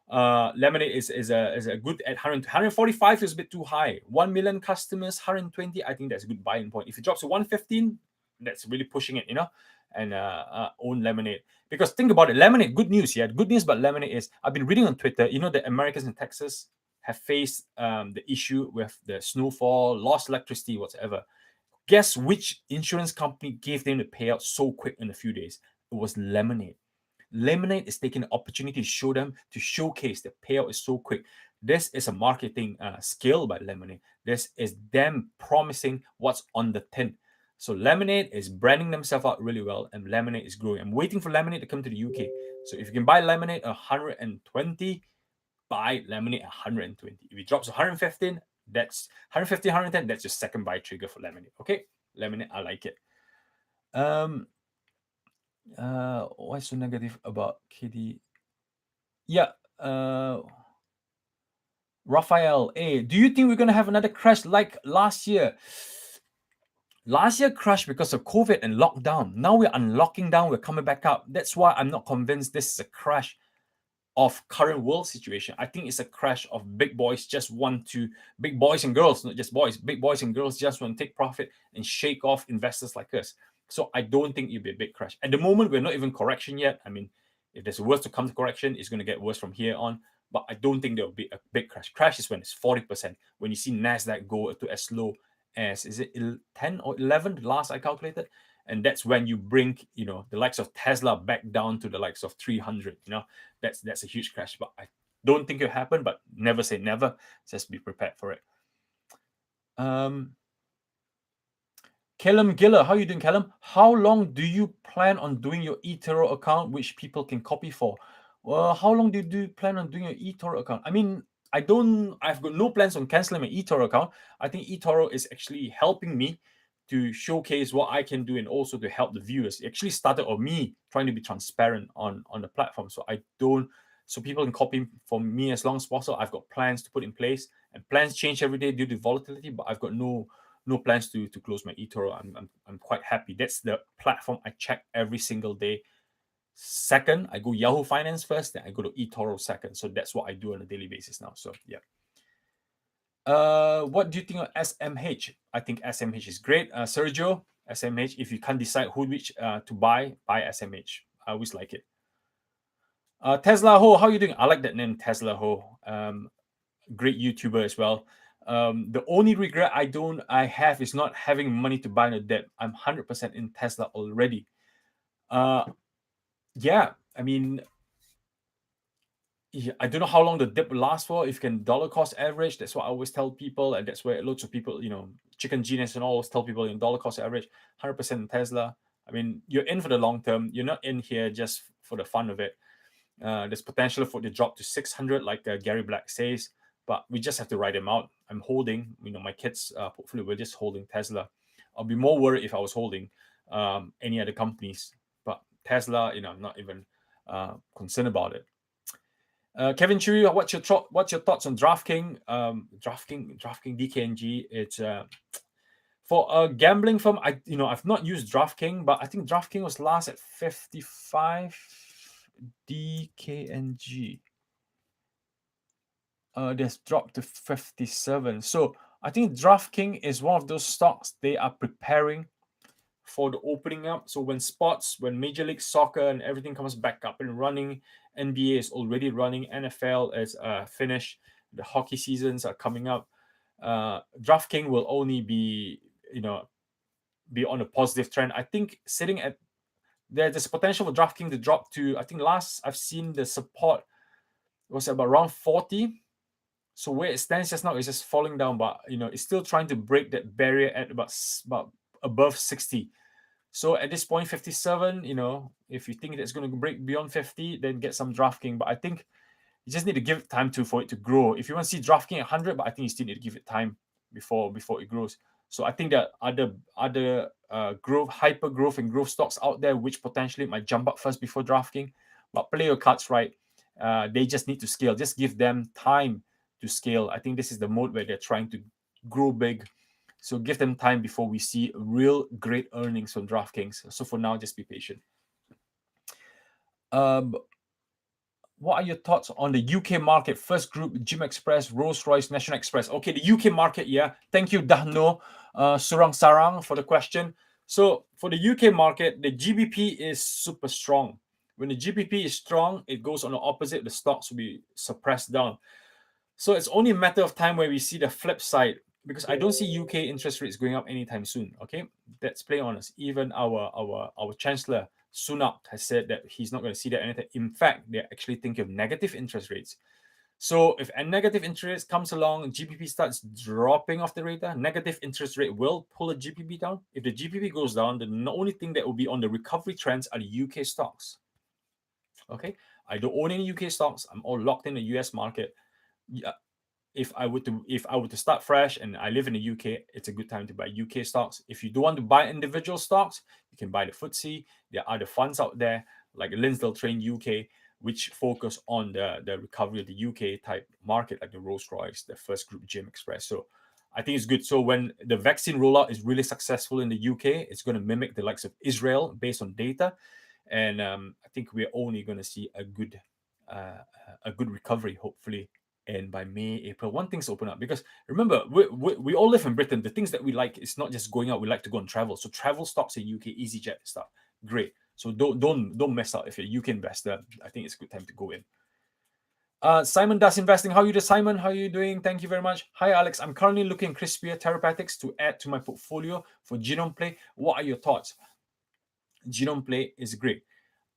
Speaker 1: Laminate is a good at 145 is a bit too high. 1 million customers, 120. I think that's a good buying point. If it drops to 115, that's really pushing it, and own Laminate. Because think about it, Laminate, good news. Yeah, good news about Laminate is I've been reading on Twitter. The Americans in Texas have faced the issue with the snowfall, lost electricity, whatever. Guess which insurance company gave them the payout so quick in a few days? It was Laminate. Laminate is taking the opportunity to show them, to showcase the payout is so quick. This is a marketing skill by Laminate. This is them promising what's on the tin. So Laminate is branding themselves out really well, and Laminate is growing. I'm waiting for Laminate to come to the UK. So if you can buy Laminate 120, buy Laminate 120. If it drops 115, that's 150, 110. That's your second buy trigger for Laminate. Okay, Laminate, I like it. Why so negative about KD? Yeah. Raphael, do you think we're gonna have another crash like last year? Last year crashed because of COVID and lockdown. Now we're unlocking down, we're coming back up. That's why I'm not convinced this is a crash of current world situation. I think it's a crash of big boys big boys and girls, not just boys, big boys and girls just want to take profit and shake off investors like us. So I don't think it'll be a big crash. At the moment, we're not even correction yet. I mean, if there's worse to come to correction, it's going to get worse from here on. But I don't think there'll be a big crash. Crash is when it's 40%. When you see NASDAQ go to as low as, is it 10 or 11, the last I calculated? And that's when you bring, the likes of Tesla back down to the likes of 300. That's a huge crash. But I don't think it'll happen. But never say never. Just be prepared for it. Callum Giller, how are you doing, Callum? How long do you plan on doing your eToro account, which people can copy for? Well, how long do you plan on doing your eToro account? I mean, I've got no plans on canceling my eToro account. I think eToro is actually helping me to showcase what I can do and also to help the viewers. It actually started on me trying to be transparent on the platform. So people can copy from me as long as possible. I've got plans to put in place, and plans change every day due to volatility, but I've got no plans to close my eToro. I'm quite happy. That's the platform I check every single day. Second, I go Yahoo Finance first, then I go to eToro second. So that's what I do on a daily basis now. So yeah. What do you think of SMH? I think SMH is great. Sergio, SMH, if you can't decide which to buy SMH. I always like it. Tesla Ho, how are you doing? I like that name, Tesla Ho. Great YouTuber as well. The only regret I have is not having money to buy a debt. I'm 100% in Tesla already. Yeah, I mean, I don't know how long the dip will last for. If you can dollar cost average, that's what I always tell people, and that's where loads of people, Chicken Genius and all always tell people, dollar cost average, 100% in Tesla. I mean, you're in for the long term. You're not in here just for the fun of it. There's potential for the drop to 600, like Gary Black says, but we just have to ride them out. I'm holding, my kids' portfolio, we're just holding Tesla. I'll be more worried if I was holding any other companies, but Tesla, I'm not even concerned about it. Kevin Chu, what's your thoughts on DraftKings? DraftKings DKNG. It's for a gambling firm. I've not used DraftKings, but I think DraftKings was last at 55 DKNG. There's dropped to 57. So I think DraftKings is one of those stocks they are preparing for the opening up. So when Major League Soccer and everything comes back up and running, NBA is already running, NFL is finished, the hockey seasons are coming up. DraftKings will only be on a positive trend. I think there's potential for DraftKings to drop to, I think last I've seen the support was about around 40. So where it stands just now is just falling down, but it's still trying to break that barrier at about above 60. So at this point, 57, if you think it's going to break beyond 50, then get some DraftKings. But I think you just need to give it time for it to grow. If you want to see DraftKings at 100, but I think you still need to give it time before it grows. So I think that other growth, hyper growth and growth stocks out there, which potentially might jump up first before DraftKings. But play your cards right. They just need to scale. Just give them time to scale. I think this is the mode where they're trying to grow big. So give them time before we see real great earnings from DraftKings. So for now, just be patient. What are your thoughts on the UK market? First Group, Jim Express, Rolls-Royce, National Express. Okay, the UK market, yeah. Thank you, Dahno Surang Sarang, for the question. So for the UK market, the GBP is super strong. When the GBP is strong, it goes on the opposite. The stocks will be suppressed down. So it's only a matter of time where we see the flip side, because I don't see UK interest rates going up anytime soon. Okay, let's play honest. Even our Chancellor Sunak has said that he's not going to see that anything. In fact, they're actually thinking of negative interest rates. So if a negative interest comes along, GBP starts dropping off the radar, negative interest rate will pull the GBP down. If the GBP goes down, then the only thing that will be on the recovery trends are the UK stocks. Okay, I don't own any UK stocks. I'm all locked in the US market. Yeah, if I were to start fresh and I live in the UK, it's a good time to buy UK stocks. If you don't want to buy individual stocks, you can buy the FTSE. There are other funds out there like Linsdale Train UK, which focus on the recovery of the UK type market, like the Rolls-Royce, the First Group, Jim Express. So I think it's good. So when the vaccine rollout is really successful in the UK, it's going to mimic the likes of Israel based on data. And I think we're only going to see a good recovery, hopefully. And by May, April, when things open up, because remember, we all live in Britain. The things that we like is not just going out. We like to go and travel. So travel stocks in UK, EasyJet stuff, great. So don't mess up. If you're a UK investor, I think it's a good time to go in. Simon Does Investing. How are you, Simon? How are you doing? Thank you very much. Hi, Alex. I'm currently looking at Crispia Therapeutics to add to my portfolio for Genome Play. What are your thoughts? Genome Play is great.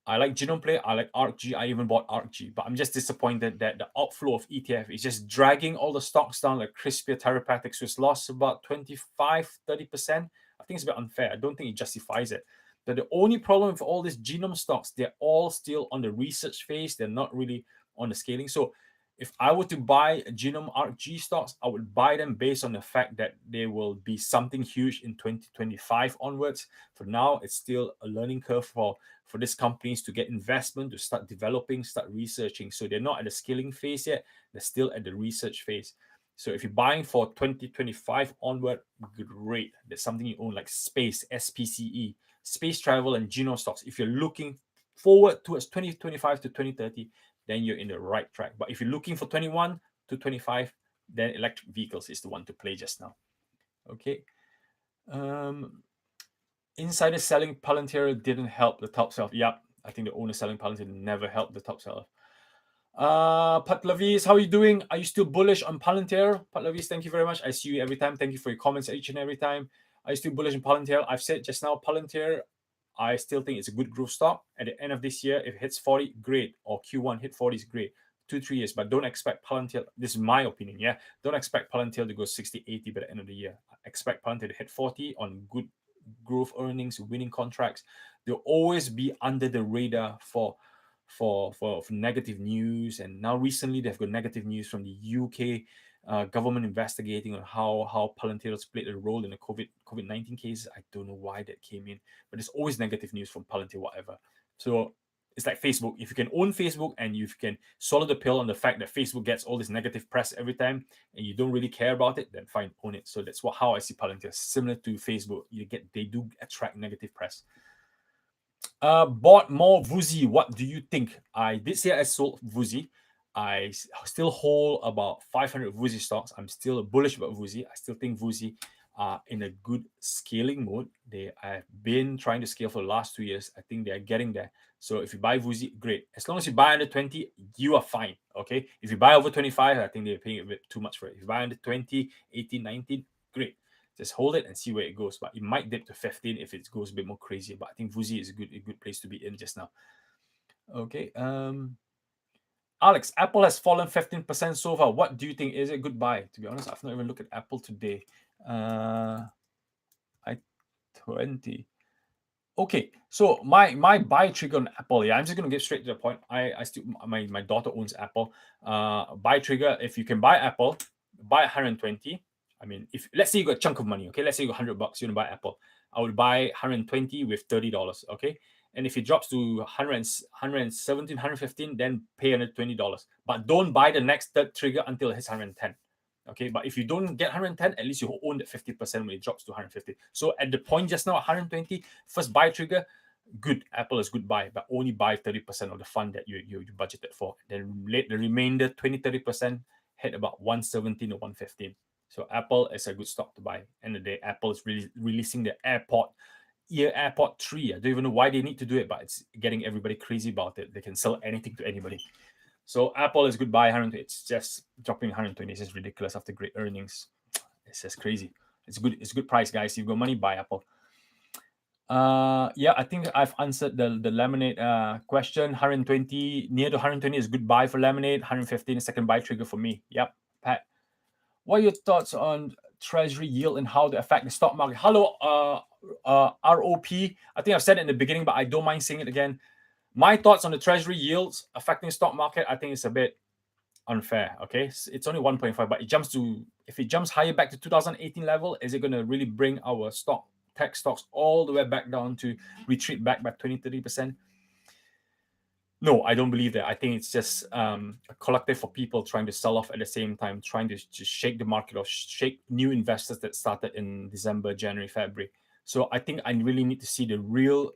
Speaker 1: I like Genome Play. I like ARKG. I even bought ARKG, but I'm just disappointed that the outflow of ETF is just dragging all the stocks down, like Crispia Therapeutics, which lost about 25, 30%. I think it's a bit unfair. I don't think it justifies it. But the only problem with all these genome stocks, they're all still on the research phase. They're not really on the scaling. So if I were to buy Genome ARKG stocks, I would buy them based on the fact that there will be something huge in 2025 onwards. For now, it's still a learning curve for these companies to get investment, to start developing, start researching. So they're not at the scaling phase yet. They're still at the research phase. So if you're buying for 2025 onward, great. There's something you own like Space, SPCE, space travel and genome stocks. If you're looking forward towards 2025 to 2030, then you're in the right track. But if you're looking for 21 to 25, then electric vehicles is the one to play just now. Okay. Insider selling Palantir didn't help the top sell. Yep. I think the owner selling Palantir never helped the top seller. Patlavis, how are you doing? Are you still bullish on Palantir? Patlavis, thank you very much. I see you every time. Thank you for your comments each and every time. Are you still bullish on Palantir? I've said just now, Palantir, I still think it's a good growth stock. At the end of this year, if it hits 40, great. Or Q1 hit 40 is great. 2-3 years, but don't expect Palantir. This is my opinion, yeah. Don't expect Palantir to go 60, 80 by the end of the year. Expect Palantir to hit 40 on good growth earnings, winning contracts. They'll always be under the radar for negative news. And now recently they've got negative news from the UK government investigating on how Palantir has played a role in the COVID-19 cases. I don't know why that came in, but there's always negative news from Palantir, whatever. So it's like Facebook. If you can own Facebook and you can swallow the pill on the fact that Facebook gets all this negative press every time and you don't really care about it, then fine, own it. So that's how I see Palantir. Similar to Facebook, they do attract negative press. Bought more Vuzi. What do you think? I did say I sold Vuzi. I still hold about 500 Vuzi stocks. I'm still bullish about Vuzi. I still think Vuzi are in a good scaling mode. They have been trying to scale for the last 2 years. I think they are getting there. So if you buy Vuzi, great. As long as you buy under 20, you are fine. Okay. If you buy over 25, I think they're paying a bit too much for it. If you buy under 20, 18, 19, great. Just hold it and see where it goes. But it might dip to 15 if it goes a bit more crazy. But I think Vuzi is a good place to be in just now. Okay. Alex, Apple has fallen 15% so far. What do you think? Is it a good buy? To be honest, I've not even looked at Apple today. I20. Okay, so my buy trigger on Apple. Yeah, I'm just gonna get straight to the point. I still my daughter owns Apple. Buy trigger. If you can buy Apple, buy 120. I mean, if let's say you got a chunk of money, okay, let's say you got $100, you want to buy Apple. I would buy 120 with $30, okay. And if it drops to 117, 115, then pay another $20. But don't buy the next third trigger until it hits 110. Okay, but if you don't get 110, at least you own that 50% when it drops to 150. So at the point just now, 120, first buy trigger, good. Apple is good buy, but only buy 30% of the fund that you budgeted for. Then the remainder 20-30% hit about 117 or 115. So Apple is a good stock to buy. End of the day, Apple is releasing the AirPod 3. I don't even know why they need to do it, but it's getting everybody crazy about it. They can sell anything to anybody. So Apple is good buy 120. It's just dropping 120. It's just ridiculous after great earnings. It's just crazy. It's good. It's a good price, guys. You've got money, buy Apple. Yeah, I think I've answered the Laminate question. 120 near to 120 is good buy for Laminate. 115 is second buy trigger for me. Yep, Pat. What are your thoughts on Treasury yield and how they affect the stock market? Hello, ROP. I think I've said it in the beginning, but I don't mind saying it again. My thoughts on the Treasury yields affecting stock market, I think it's a bit unfair. Okay, it's only 1.5, but if it jumps higher back to 2018 level, is it going to really bring our tech stocks all the way back down to retreat back by 20-30%? No, I don't believe that. I think it's just a collective of people trying to sell off at the same time, trying to just shake the market or shake new investors that started in December, January, February. So I think I really need to see the real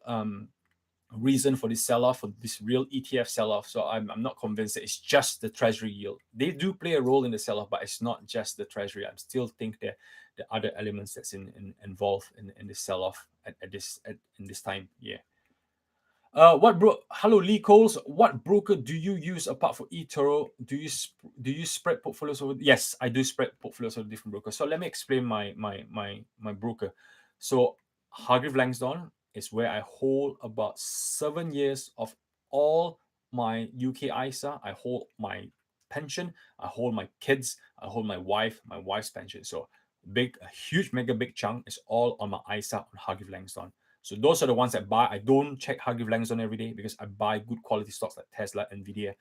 Speaker 1: reason for this sell-off, for this real ETF sell-off. So I'm not convinced that it's just the Treasury yield. They do play a role in the sell-off, but it's not just the Treasury. I still think that the other elements that's involved in the sell-off in this time. Yeah. Hello, Lee Coles. What broker do you use apart from eToro? Do you spread portfolios over? Yes, I do spread portfolios over different brokers. So let me explain my broker. So Hargreaves Langston is where I hold about 7 years of all my UK ISA. I hold my pension. I hold my kids. I hold my wife's pension. So a huge, mega big chunk is all on my ISA on Hargreaves Langston. So those are the ones I buy. I don't check Hargreaves Langston every day because I buy good quality stocks like Tesla, Nvidia,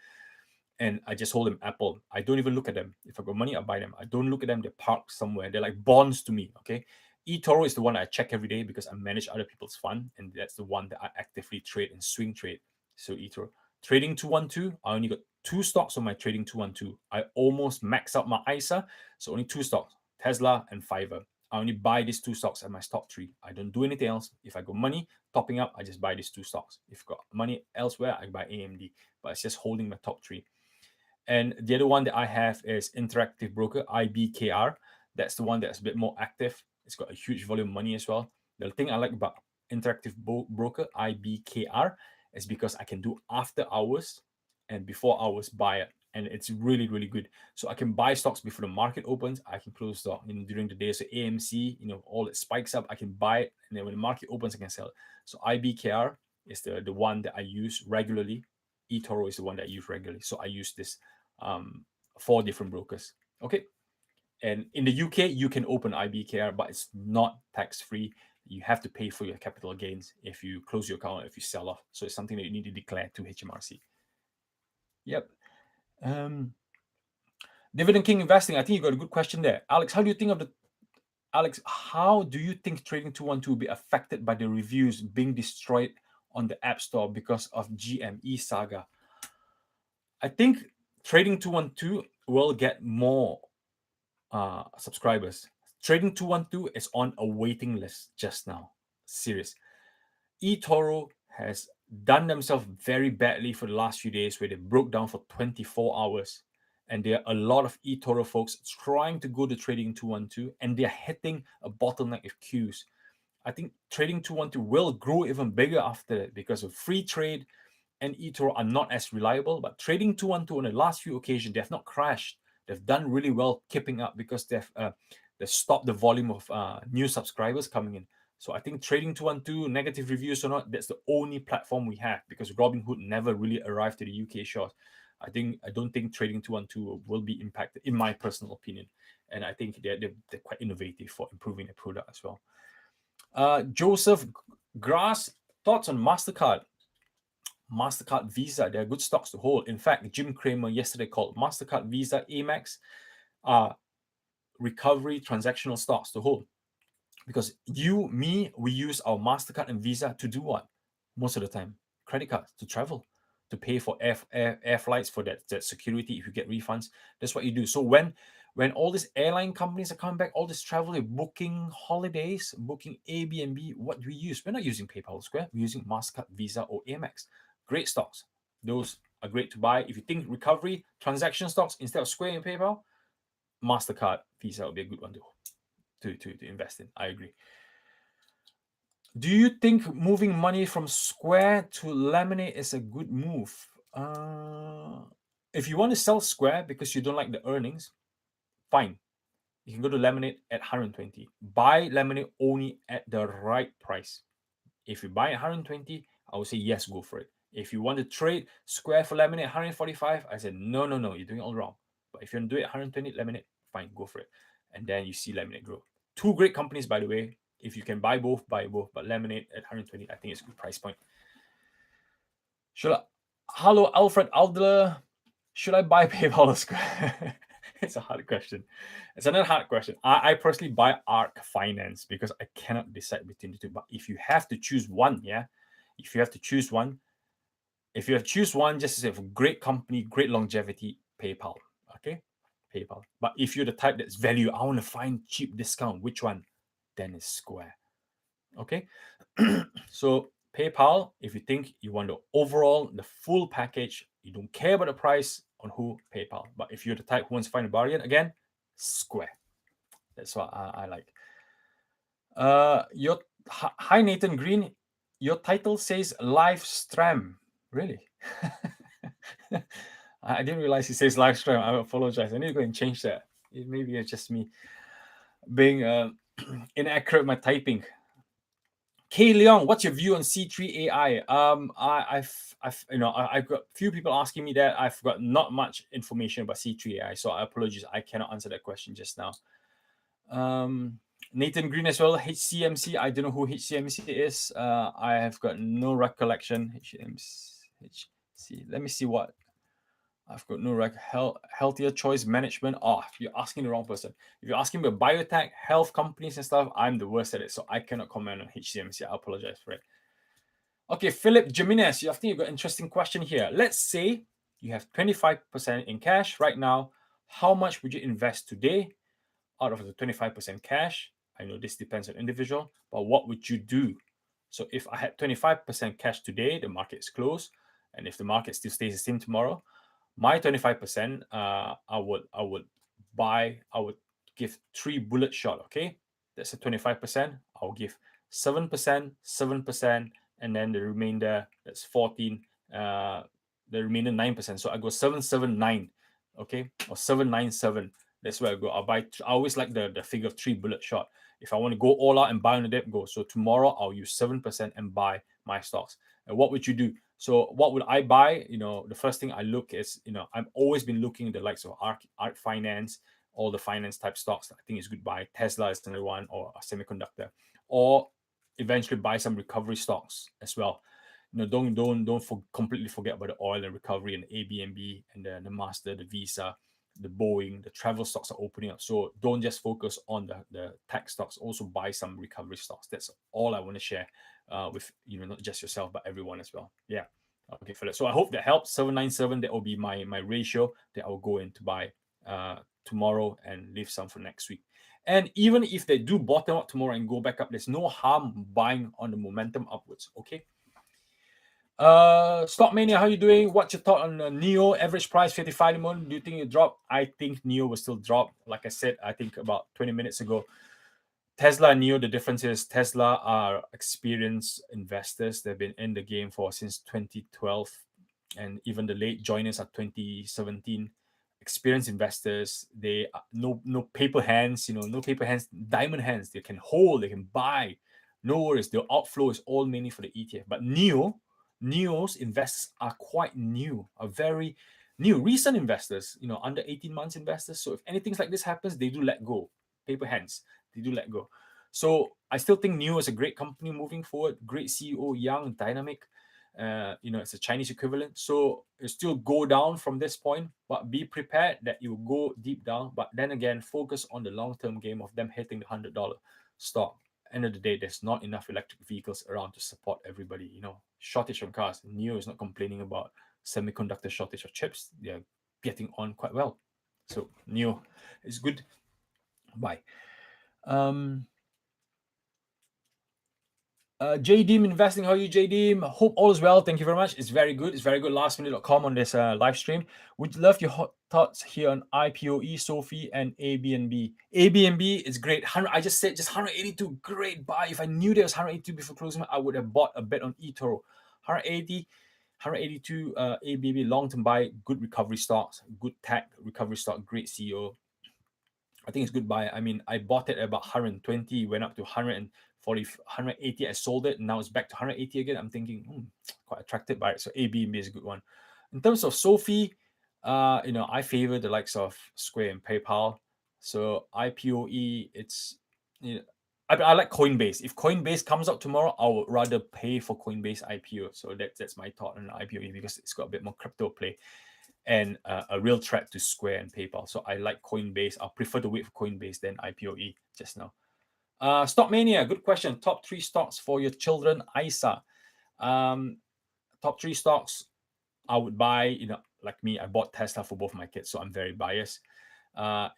Speaker 1: and I just hold them Apple. I don't even look at them. If I got money, I buy them. I don't look at them. They're parked somewhere. They're like bonds to me. Okay. eToro is the one I check every day because I manage other people's fund, and that's the one that I actively trade and swing trade. So eToro. Trading 212, I only got 2 stocks on my trading 212. I almost max out my ISA, so only 2 stocks, Tesla and Fiverr. I only buy these 2 stocks at my top 3. I don't do anything else. If I got money topping up, I just buy these 2 stocks. If I got money elsewhere, I buy AMD. But it's just holding my top 3. And the other one that I have is Interactive Broker, IBKR. That's the one that's a bit more active. It's got a huge volume of money as well. The thing I like about Interactive Broker, IBKR, is because I can do after hours and before hours buy it. And it's really, really good. So I can buy stocks before the market opens. I can close stock during the day. So AMC, all it spikes up, I can buy it. And then when the market opens, I can sell it. So IBKR is the one that I use regularly. eToro is the one that I use regularly. So I use this 4 different brokers. Okay. And in the UK, you can open IBKR, but it's not tax-free. You have to pay for your capital gains if you close your account, if you sell off. So it's something that you need to declare to HMRC. Yep. Dividend King Investing. I think you got a good question there. Alex, how do you think Trading 212 will be affected by the reviews being destroyed on the App Store because of GME saga? I think Trading 212 will get more subscribers. Trading 212 is on a waiting list just now. Serious. eToro has done themselves very badly for the last few days where they broke down for 24 hours. And there are a lot of eToro folks trying to go to Trading 212 and they're hitting a bottleneck of queues. I think Trading 212 will grow even bigger after that because of free trade and eToro are not as reliable. But Trading 212 on the last few occasions, they have not crashed. They've done really well keeping up because they've stopped the volume of new subscribers coming in. So I think Trading 212, negative reviews or not, that's the only platform we have because Robinhood never really arrived to the UK shores. I don't think Trading 212 will be impacted, in my personal opinion. And I think they're quite innovative for improving the product as well. Joseph Grass, thoughts on MasterCard? MasterCard, Visa, they're good stocks to hold. In fact, Jim Cramer yesterday called MasterCard, Visa, Amex are recovery transactional stocks to hold. Because we use our MasterCard and Visa to do what? Most of the time, credit cards to travel, to pay for air flights, for that security if you get refunds. That's what you do. So when all these airline companies are coming back, all this travel, they're booking holidays, booking Airbnb, what do we use? We're not using PayPal or Square. We're using MasterCard, Visa, or Amex. Great stocks. Those are great to buy. If you think recovery, transaction stocks instead of Square and PayPal, MasterCard, Visa would be a good one to invest in. I agree. Do you think moving money from Square to Laminate is a good move? If you want to sell Square because you don't like the earnings, fine. You can go to Laminate at 120. Buy Laminate only at the right price. If you buy at 120, I would say yes, go for it. If you want to trade Square for Laminate 145, I said no, you're doing it all wrong. But if you want to do it 120, Laminate, fine, go for it. And then you see Laminate grow. 2 great companies, by the way. If you can buy both, buy both. But Laminate at 120, I think it's a good price point. Hello, Alfred Aldler. Should I buy PayPal or Square? It's a hard question. It's another hard question. I personally buy ARC Finance because I cannot decide between the two. But if you have to choose one, if you have to choose one, just to say for great company, great longevity, PayPal. Okay, PayPal. But if you're the type that's value, I want to find cheap discount. Which one? Then it's Square. Okay, so PayPal, if you think you want the full package, you don't care about the price on PayPal. But if you're the type who wants to find a bargain, again, Square. That's what I like. Hi Nathan Green, your title says live stream. Really? I didn't realize it says live stream. I apologize. I need to go and change that. Maybe it's just me being inaccurate with my typing. K Leong, what's your view on C3 AI? I've got a few people asking me that. I've got not much information about C3 AI, so I apologize. I cannot answer that question just now. Nathan Green as well. HCMC. I don't know who HCMC is. I have got no recollection. HCMC. Let me see what. I've got no healthier choice management. Oh, you're asking the wrong person. If you're asking about biotech, health companies and stuff, I'm the worst at it. So I cannot comment on HCMC. I apologize for it. Okay, Philip Jimenez, I think you've got an interesting question here. Let's say you have 25% in cash right now. How much would you invest today out of the 25% cash? I know this depends on individual, but what would you do? So if I had 25% cash today, the market is closed. And if the market still stays the same tomorrow, my 25%, I would give 3 bullet shot. Okay, that's a 25%. I'll give 7%, 7%, and then the remainder, that's 14. the remaining 9%. So I go 779, okay, or 797. That's where I go. I always like the figure of 3 bullet shot. If I want to go all out and buy on the dip, go. So tomorrow I'll use 7% and buy my stocks. And what would you do? So what would I buy? The first thing I look is, I've always been looking at the likes of Art Finance, all the finance type stocks. I think it's good buy. Tesla is another one, or a semiconductor, or eventually buy some recovery stocks as well. Don't completely forget about the oil and recovery and Airbnb and the Master, the Visa, the Boeing, the travel stocks are opening up. So don't just focus on the tech stocks. Also buy some recovery stocks. That's all I want to share with not just yourself but everyone as well. Yeah. Okay, Philip. So I hope that helps. 797. That will be my ratio that I'll go in to buy tomorrow and leave some for next week. And even if they do bottom up tomorrow and go back up, there's no harm buying on the momentum upwards. Okay. Stock Mania, how you doing? What's your thought on NEO? Average price 55 a month. Do you think it drop? I think NEO will still drop. Like I said, I think about 20 minutes ago. Tesla and NEO, the difference is Tesla are experienced investors. They've been in the game since 2012, and even the late joiners are 2017. Experienced investors. They no paper hands. No paper hands. Diamond hands. They can hold. They can buy. No worries. The outflow is all mainly for the ETF. But NEO's investors are quite new. Are very new, recent investors. Under 18 months investors. So if anything like this happens, they do let go. Paper hands. They do let go. So I still think NEO is a great company moving forward. Great CEO, young, dynamic. It's a Chinese equivalent. So it still go down from this point, but be prepared that it will go deep down. But then again, focus on the long-term game of them hitting the $100 stock. End of the day, there's not enough electric vehicles around to support everybody. Shortage of cars. NEO is not complaining about semiconductor shortage of chips. They're getting on quite well. So NEO is good. Bye. JDeem Investing, how are you, JDeem? Hope all is well. Thank you very much. It's very good. It's very good. Lastminute.com on this live stream. Would love your hot thoughts here on IPOE, Sophie, and ABNB. ABNB is great. I just said just 182. Great buy. If I knew there was 182 before closing, I would have bought a bet on eToro. 182 ABNB long-term buy. Good recovery stocks. Good tech recovery stock. Great CEO. I think it's good buy. I mean, I bought it at about 120, went up to 140, 180. I sold it, and now it's back to 180 again. I'm thinking, quite attracted by it. So ABNB is a good one. In terms of Sophie, I favor the likes of Square and PayPal. So IPOE, it's I like Coinbase. If Coinbase comes out tomorrow, I would rather pay for Coinbase IPO. So that's my thought on IPOE because it's got a bit more crypto play and a real threat to Square and PayPal. So I like Coinbase. I'll prefer to wait for Coinbase than IPOE just now. Stock Mania, good question. Top 3 stocks for your children, Isa. Top 3 stocks I would buy, like me, I bought Tesla for both my kids, so I'm very biased.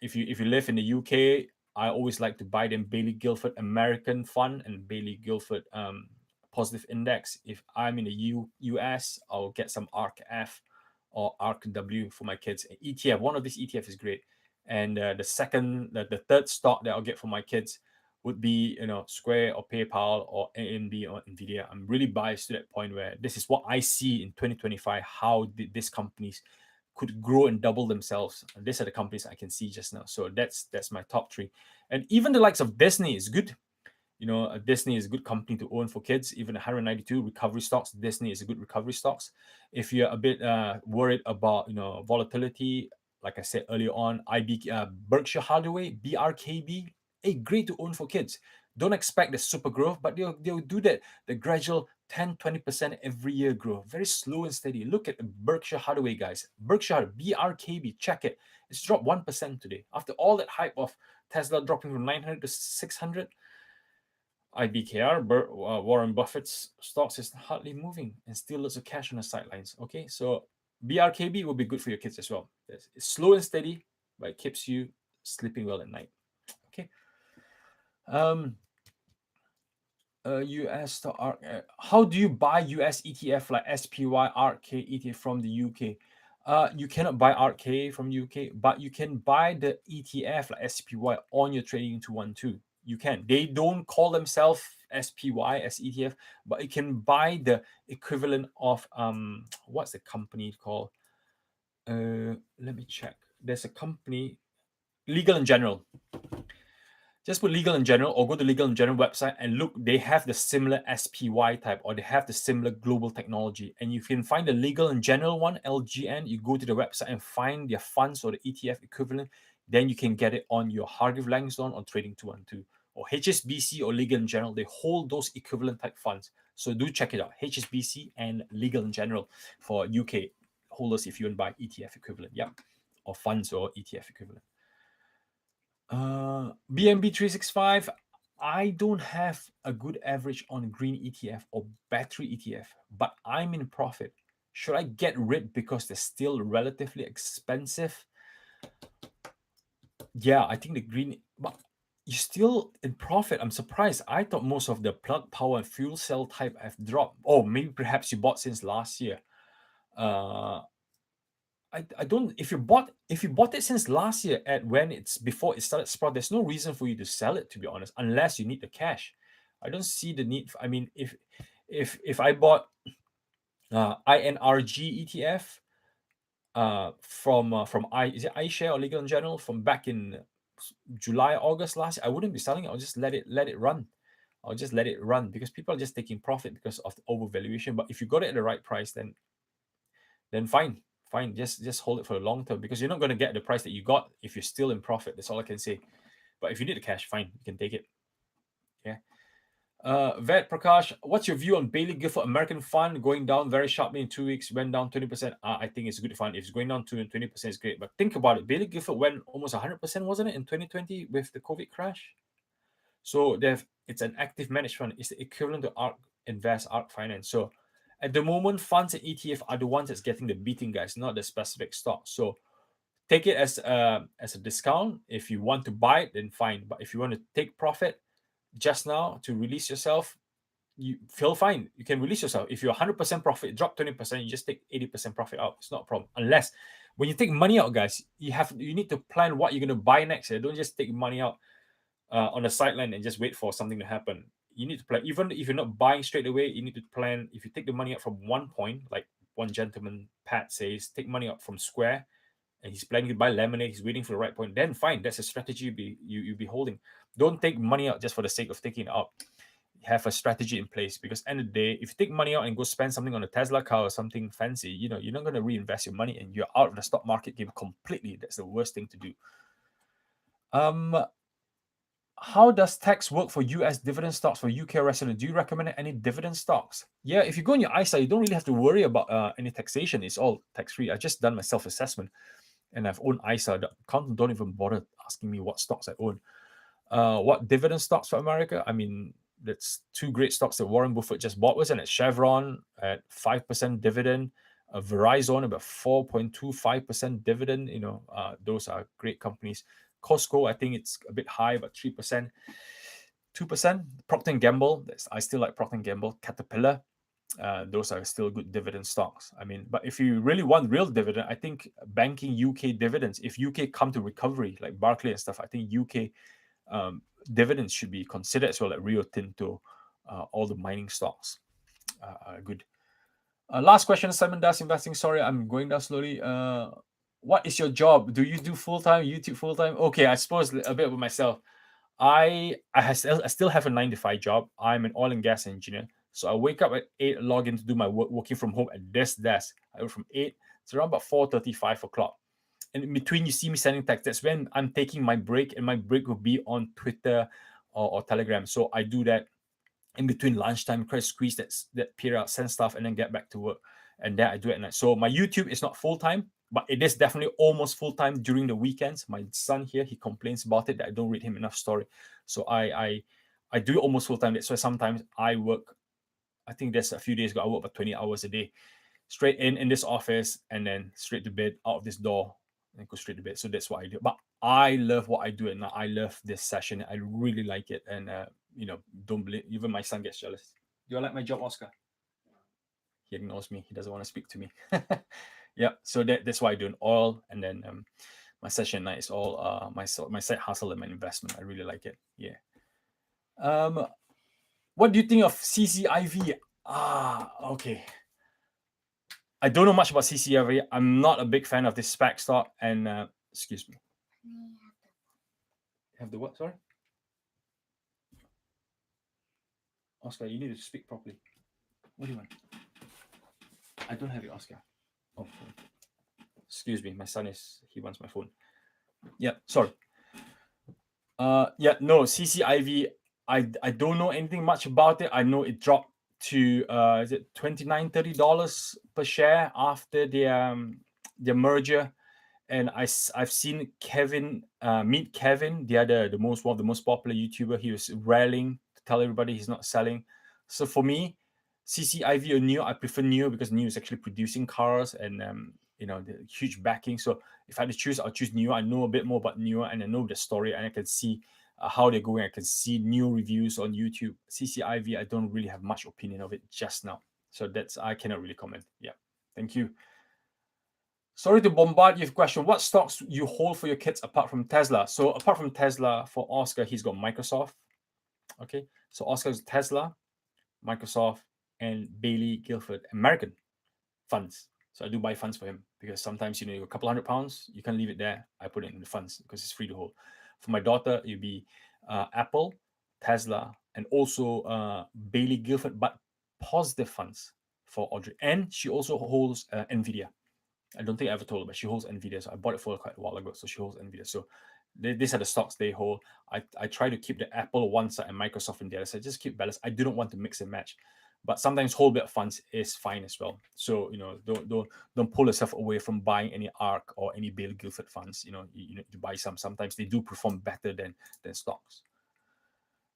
Speaker 1: If you live in the UK, I always like to buy them Bailey Gilford American Fund and Bailey Gilford Positive Index. If I'm in the US, I'll get some ARK-F or ARK-W for my kids. ETF, one of these ETF is great. And the third stock that I'll get for my kids would be, Square or PayPal or AMD or Nvidia. I'm really biased to that point where this is what I see in 2025, how these companies could grow and double themselves. And these are the companies I can see just now. So that's my top 3. And even the likes of Disney is good. Disney is a good company to own for kids. Even 192 recovery stocks, Disney is a good recovery stocks. If you're a bit worried about volatility, like I said earlier on, Berkshire Hathaway, BRKB, great to own for kids. Don't expect the super growth, but they'll do that, the gradual 10-20% every year growth. Very slow and steady. Look at Berkshire Hathaway, guys. Berkshire, BRKB, check it. It's dropped 1% today. After all that hype of Tesla dropping from 900 to 600, IBKR, Warren Buffett's stocks is hardly moving and still lots of cash on the sidelines. Okay, so BRKB will be good for your kids as well. It's slow and steady, but it keeps you sleeping well at night. Okay. US stock. How do you buy US ETF like SPY, RK ETF from the UK? You cannot buy RK from UK, but you can buy the ETF like SPY on your trading 212. You can. They don't call themselves SPY as ETF, but you can buy the equivalent of what's the company called? Let me check. There's a company, Legal and General. Just put Legal and General or go to Legal and General website and look. They have the similar SPY type, or they have the similar global technology. And you can find the Legal and General one, LGN. You go to the website and find their funds or the ETF equivalent. Then you can get it on your Hargreaves Langston or Trading 212 or HSBC or Legal and General. They hold those equivalent type funds. So do check it out. HSBC and Legal and General for UK holders if you want to buy ETF equivalent. Yeah. Or funds or ETF equivalent. BNB 365, I don't have a good average on green ETF or battery ETF, but I'm in profit. Should I get rid because they're still relatively expensive? Yeah, I think the green, but you're still in profit. I'm surprised. I thought most of the plug power and fuel cell type have dropped. Oh, maybe perhaps you bought since last year. I don't, if you bought it since last year at when it's before it started sprout, there's no reason for you to sell it, to be honest, unless you need the cash. I don't see the need. I mean, if I bought INRG ETF from is it iShare or Legal in General from back in July, August last year, I wouldn't be selling it. I'll just let it run. I'll just let it run because people are just taking profit because of the overvaluation. But if you got it at the right price, then fine. Just hold it for a long term because you're not going to get the price that you got if you're still in profit. That's all I can say. But if you need the cash, fine, you can take it. Yeah. Vet Prakash, what's your view on Bailey Gifford American Fund going down very sharply in 2 weeks? Went down 20%. I think it's a good fund. If it's going down 20%, is great. But think about it. Bailey Gifford went almost 100%, wasn't it, in 2020 with the COVID crash? So it's an active managed fund. It's the equivalent to ARK Invest, ARK Finance. So at the moment, funds and ETF are the ones that's getting the beating, guys, not the specific stock. So take it as a discount. If you want to buy it, then fine. But if you want to take profit just now to release yourself, you feel fine. You can release yourself. If you're 100% profit, drop 20%, you just take 80% profit out. It's not a problem. Unless when you take money out, guys, you need to plan what you're going to buy next. Don't just take money out on the sideline and just wait for something to happen. You need to plan. Even if you're not buying straight away, you need to plan. If you take the money out from one point, like one gentleman, Pat, says, take money out from Square, and he's planning to buy Laminate, he's waiting for the right point, then fine. That's a strategy you'll be holding. Don't take money out just for the sake of taking it out. Have a strategy in place because end of the day, if you take money out and go spend something on a Tesla car or something fancy, you're not going to reinvest your money and you're out of the stock market game completely. That's the worst thing to do. How does tax work for US dividend stocks for UK resident? Do you recommend any dividend stocks? Yeah, if you go on your ISA, you don't really have to worry about any taxation. It's all tax-free. I just done my self-assessment and I've owned ISA. Don't even bother asking me what stocks I own. What dividend stocks for America? I mean, that's two great stocks that Warren Buffett just bought, wasn't it? Chevron at 5% dividend, Verizon about 4.25% dividend. Those are great companies. Costco, I think it's a bit high, but 3%, 2%. Procter & Gamble, I still like Procter & Gamble. Caterpillar, those are still good dividend stocks. I mean, but if you really want real dividend, I think banking UK dividends, if UK come to recovery, like Barclays and stuff, I think UK dividends should be considered as well, like Rio Tinto, all the mining stocks are good. Last question, Simon Das Investing. Sorry, I'm going down slowly. What is your job? Do you do full-time, YouTube full-time? Okay, I suppose a bit about myself. I still have a 9 to 5 job. I'm an oil and gas engineer. So I wake up at 8, log in to do my work, working from home at this desk. I work from 8 to around about 4:30, 5 o'clock. And in between, you see me sending text. That's when I'm taking my break, and my break will be on Twitter or Telegram. So I do that in between lunchtime, try to squeeze that period out, send stuff, and then get back to work. And then I do it at night. So my YouTube is not full-time, but it is definitely almost full-time during the weekends. My son here, he complains about it, that I don't read him enough story. So I do almost full-time. That's why sometimes I work, I think there's a few days ago, I work about 20 hours a day, straight in this office, and then straight to bed, out of this door, and go straight to bed. So that's what I do. But I love what I do, and I love this session. I really like it. And don't believe, even my son gets jealous. Do you like my job, Oscar? He ignores me. He doesn't want to speak to me. Yeah, so that's why I do an oil, and then my session at night is all my side hustle and my investment. I really like it. Yeah. What do you think of CCIV? Okay. I don't know much about CCIV. I'm not a big fan of this SPAC stock. And excuse me. Have the what? Sorry, Oscar. You need to speak properly. What do you want? I don't have it, Oscar. Oh, excuse me. My son he wants my phone. Yeah, sorry. Yeah, no, CCIV. I don't know anything much about it. I know it dropped to is it $29-30 per share after their merger. And I've seen Kevin meet Kevin, the most one of the most popular YouTuber. He was rallying to tell everybody he's not selling. So for me, CCIV or NIO, I prefer NIO because NIO is actually producing cars and the huge backing. So if I had to choose, I'll choose NIO. I know a bit more about NIO and I know the story and I can see how they're going. I can see new reviews on YouTube. CCIV, I don't really have much opinion of it just now. So I cannot really comment. Yeah. Thank you. Sorry to bombard you with a question. What stocks you hold for your kids apart from Tesla? So apart from Tesla, for Oscar, he's got Microsoft. Okay. So Oscar's Tesla, Microsoft, and Bailey Guilford American funds. So I do buy funds for him because sometimes, a couple £100, you can leave it there. I put it in the funds because it's free to hold. For my daughter, it'd be Apple, Tesla, and also Bailey Guilford, but positive funds for Audrey. And she also holds NVIDIA. I don't think I ever told her, but she holds NVIDIA. So I bought it for her quite a while ago. So she holds NVIDIA. So these are the stocks they hold. I try to keep the Apple on one side and Microsoft in the other side. Just keep balance. I do not want to mix and match. But sometimes whole bit of funds is fine as well. So don't pull yourself away from buying any ARK or any Bailey Guilford funds. You need to buy some. Sometimes they do perform better than stocks.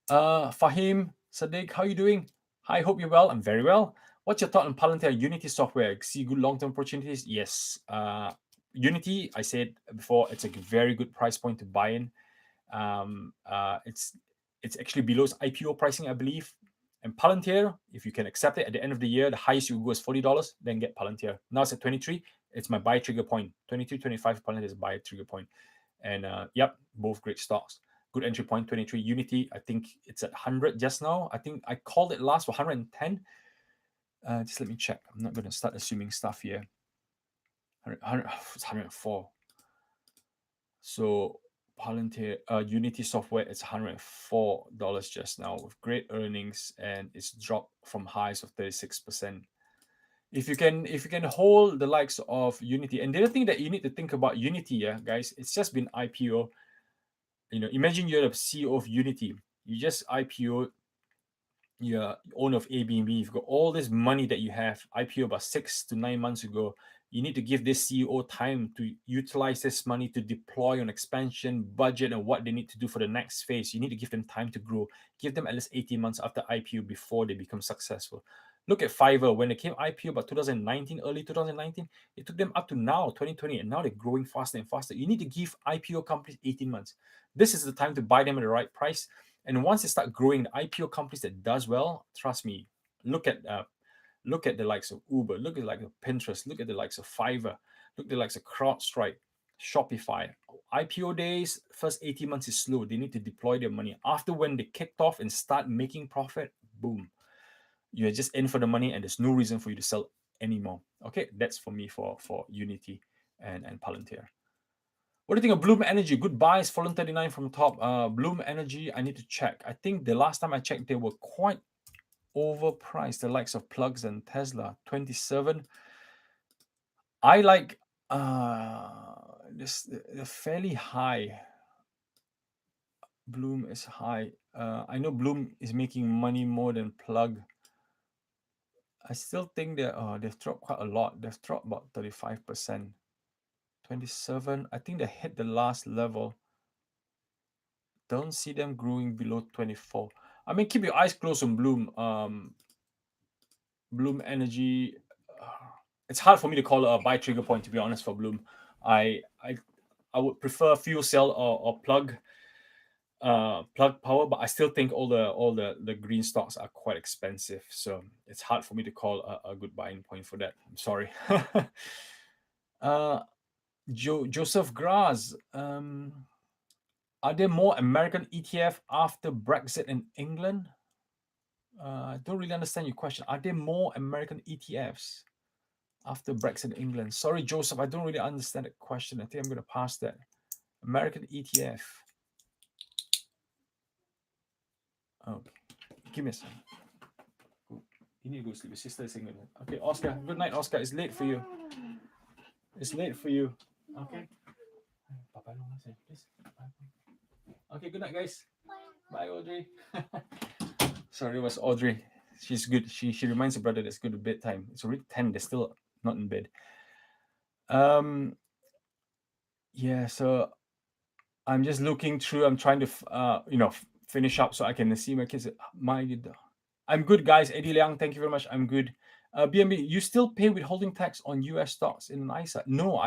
Speaker 1: Fahim Sadiq, how are you doing? Hi, hope you're well. I'm very well. What's your thought on Palantir Unity software? See good long-term opportunities? Yes. Unity, I said before, it's a very good price point to buy in. It's actually below its IPO pricing, I believe. And Palantir, if you can accept it at the end of the year, the highest you go is $40, then get Palantir. Now it's at 23. It's my buy trigger point. 22, 25, Palantir is buy trigger point. And yep, both great stocks. Good entry point, 23. Unity, I think it's at 100 just now. I think I called it last for 110. Just let me check. I'm not going to start assuming stuff here. 100, it's 104. So Palantir, Unity software, it's $104 just now with great earnings, and it's dropped from highs of 36%. If you can hold the likes of Unity, and the other thing that you need to think about Unity, yeah, guys, it's just been IPO. Imagine you're the CEO of Unity. You just IPO, you're owner of Airbnb. You've got all this money that you have IPO about 6 to 9 months ago. You need to give this CEO time to utilize this money to deploy on expansion, budget, and what they need to do for the next phase. You need to give them time to grow. Give them at least 18 months after IPO before they become successful. Look at Fiverr. When they came IPO about 2019, early 2019, it took them up to now, 2020, and now they're growing faster and faster. You need to give IPO companies 18 months. This is the time to buy them at the right price. And once they start growing, the IPO companies that does well, trust me, look at the likes of Uber, look at the likes of Pinterest, look at the likes of Fiverr, look at the likes of CrowdStrike, Shopify. IPO days, first 18 months is slow. They need to deploy their money. After when they kicked off and start making profit, boom. You're just in for the money and there's no reason for you to sell anymore. Okay, that's for me for Unity and Palantir. What do you think of Bloom Energy? Good buys, fallen 39 from top. Bloom Energy, I need to check. I think the last time I checked, they were quite overpriced. The likes of Plugs and Tesla, 27. I like they're fairly high. Bloom is high. I know Bloom is making money more than Plug. I still think they've dropped quite a lot. They've dropped about 35%. 27. I think they hit the last level. Don't see them growing below 24. I mean, keep your eyes closed on Bloom. Bloom Energy. It's hard for me to call a buy trigger point, to be honest, for Bloom. I would prefer fuel cell or plug power, but I still think all the green stocks are quite expensive. So it's hard for me to call a good buying point for that. I'm sorry. Joseph Graz. Are there more American ETF after Brexit in England? I don't really understand your question. Are there more American ETFs after Brexit in England? Sorry, Joseph, I don't really understand the question. I think I'm going to pass that. American ETF. Okay, give me a second. You need to go sleep. Your sister is singing. Okay, Oscar. Good night, Oscar. It's late for you. It's late for you. Okay. Please. Okay, good night, guys. Bye, Audrey. Sorry, it was Audrey. She's good. She reminds her brother that's good at bedtime. It's already 10. They're still not in bed. Yeah, so I'm just looking through. I'm trying to finish up so I can see my kids. I'm good, guys. Eddie Liang, thank you very much. I'm good. BNB, you still pay withholding tax on US stocks in an ISA? No,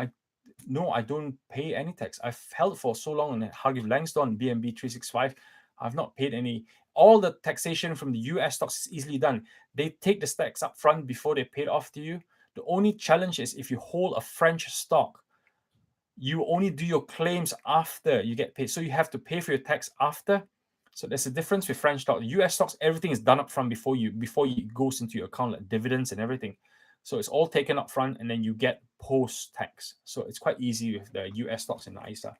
Speaker 1: I don't pay any tax. I've held for so long on Hargreaves Langston BNB 365. I've not paid any. All the taxation from the US stocks is easily done. They take the stacks up front before they pay it off to you. The only challenge is if you hold a French stock, you only do your claims after you get paid. So you have to pay for your tax after. So there's a difference with French stock. US stocks, everything is done up front before it goes into your account, like dividends and everything. So it's all taken up front and then you get post-tax. So it's quite easy with the US stocks and the ISA.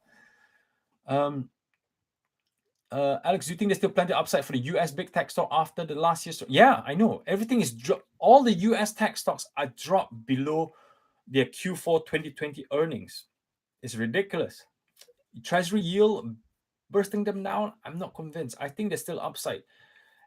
Speaker 1: Alex, do you think there's still plenty of upside for the US big tech stock after the last year's? Yeah, I know. Everything is dropped. All the US tech stocks are dropped below their Q4 2020 earnings. It's ridiculous. Treasury yield bursting them down, I'm not convinced. I think there's still upside.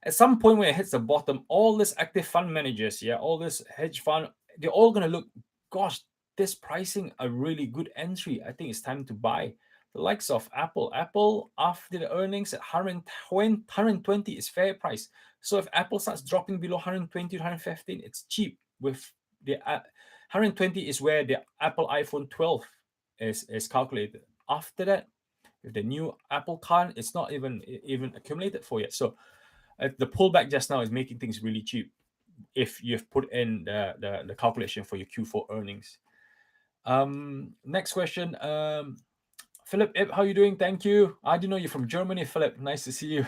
Speaker 1: At some point when it hits the bottom, all these active fund managers, all this hedge fund, they're all going to look, gosh, this pricing a really good entry. I think it's time to buy. The likes of Apple. Apple, after the earnings at 120 is fair price. So if Apple starts dropping below 120 to 115, it's cheap. With the 120 is where the Apple iPhone 12 is calculated. After that, if the new Apple card, it's not even accumulated for yet. So the pullback just now is making things really cheap if you've put in the calculation for your Q4 earnings. Next question. Philip, how are you doing? Thank you. I didn't know you're from Germany, Philip. Nice to see you.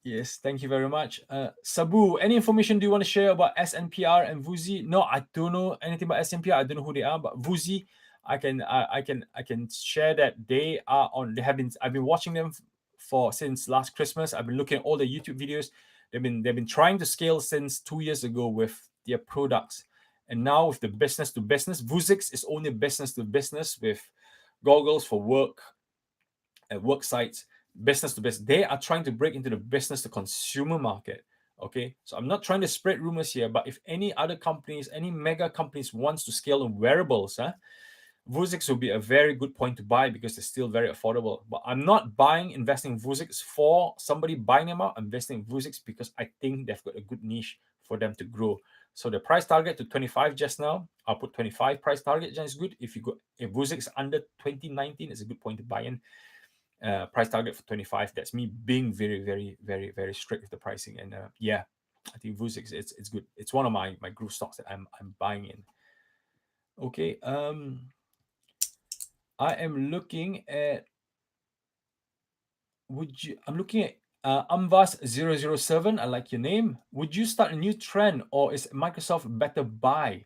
Speaker 1: Yes, thank you very much. Sabu, any information do you want to share about SNPR and Vuzi? No, I don't know anything about SNPR. I don't know who they are, but Vuzi, I can share that they are on. I've been watching them since last Christmas. I've been looking at all the YouTube videos. They've been trying to scale since 2 years ago with their products, and now with the business to business, Vuzix is only business to business with goggles for work and work sites. Business to business, they are trying to break into the business to consumer market. Okay, so I'm not trying to spread rumors here, but if any other companies, any mega companies wants to scale in wearables, Vuzix will be a very good point to buy because they're still very affordable. But I'm not investing in Vuzix for somebody buying them out. I'm investing in Vuzix because I think they've got a good niche for them to grow. So the price target to 25 just now, I'll put 25 price target, just is good. If Vuzix is under 2019, it's a good point to buy in. Price target for 25. That's me being very, very, very, very strict with the pricing. And I think Vuzix, it's good. It's one of my growth stocks that I'm buying in. Okay. I am looking at. I'm looking at Amvas007. I like your name. Would you start a new trend, or is Microsoft better buy?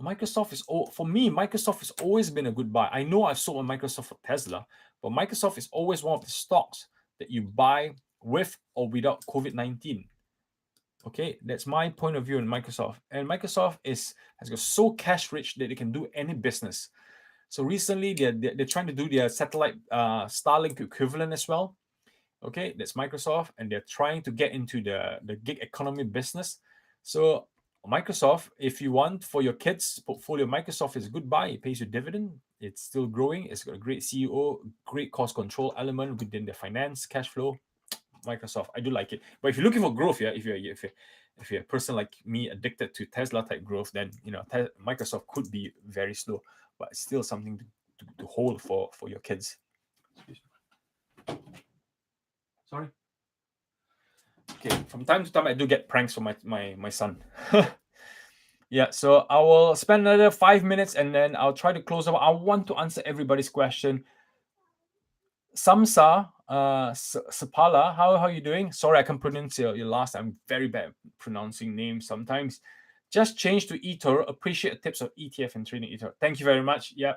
Speaker 1: Microsoft has always been a good buy. I know I've sold a Microsoft for Tesla, but Microsoft is always one of the stocks that you buy with or without COVID-19. Okay, that's my point of view on Microsoft. And Microsoft has got so cash rich that they can do any business. So recently they're trying to do their satellite Starlink equivalent as well. Okay, that's Microsoft, and they're trying to get into the gig economy business. So Microsoft, if you want for your kids' portfolio, Microsoft is a good buy. It pays you dividend. It's still growing. It's got a great CEO, great cost control element within the finance cash flow. Microsoft, I do like it. But if you're looking for growth, if you're a person like me addicted to Tesla type growth, then Microsoft could be very slow, but it's still something to hold for your kids. Sorry. Okay, from time to time I do get pranks from my son. Yeah, so I will spend another 5 minutes and then I'll try to close up. I want to answer everybody's question. Samsa, Sapala, how are you doing? Sorry, I can't pronounce your last. I'm very bad at pronouncing names sometimes. Just change to eToro. Appreciate tips of ETF and trading eToro. Thank you very much. Yeah,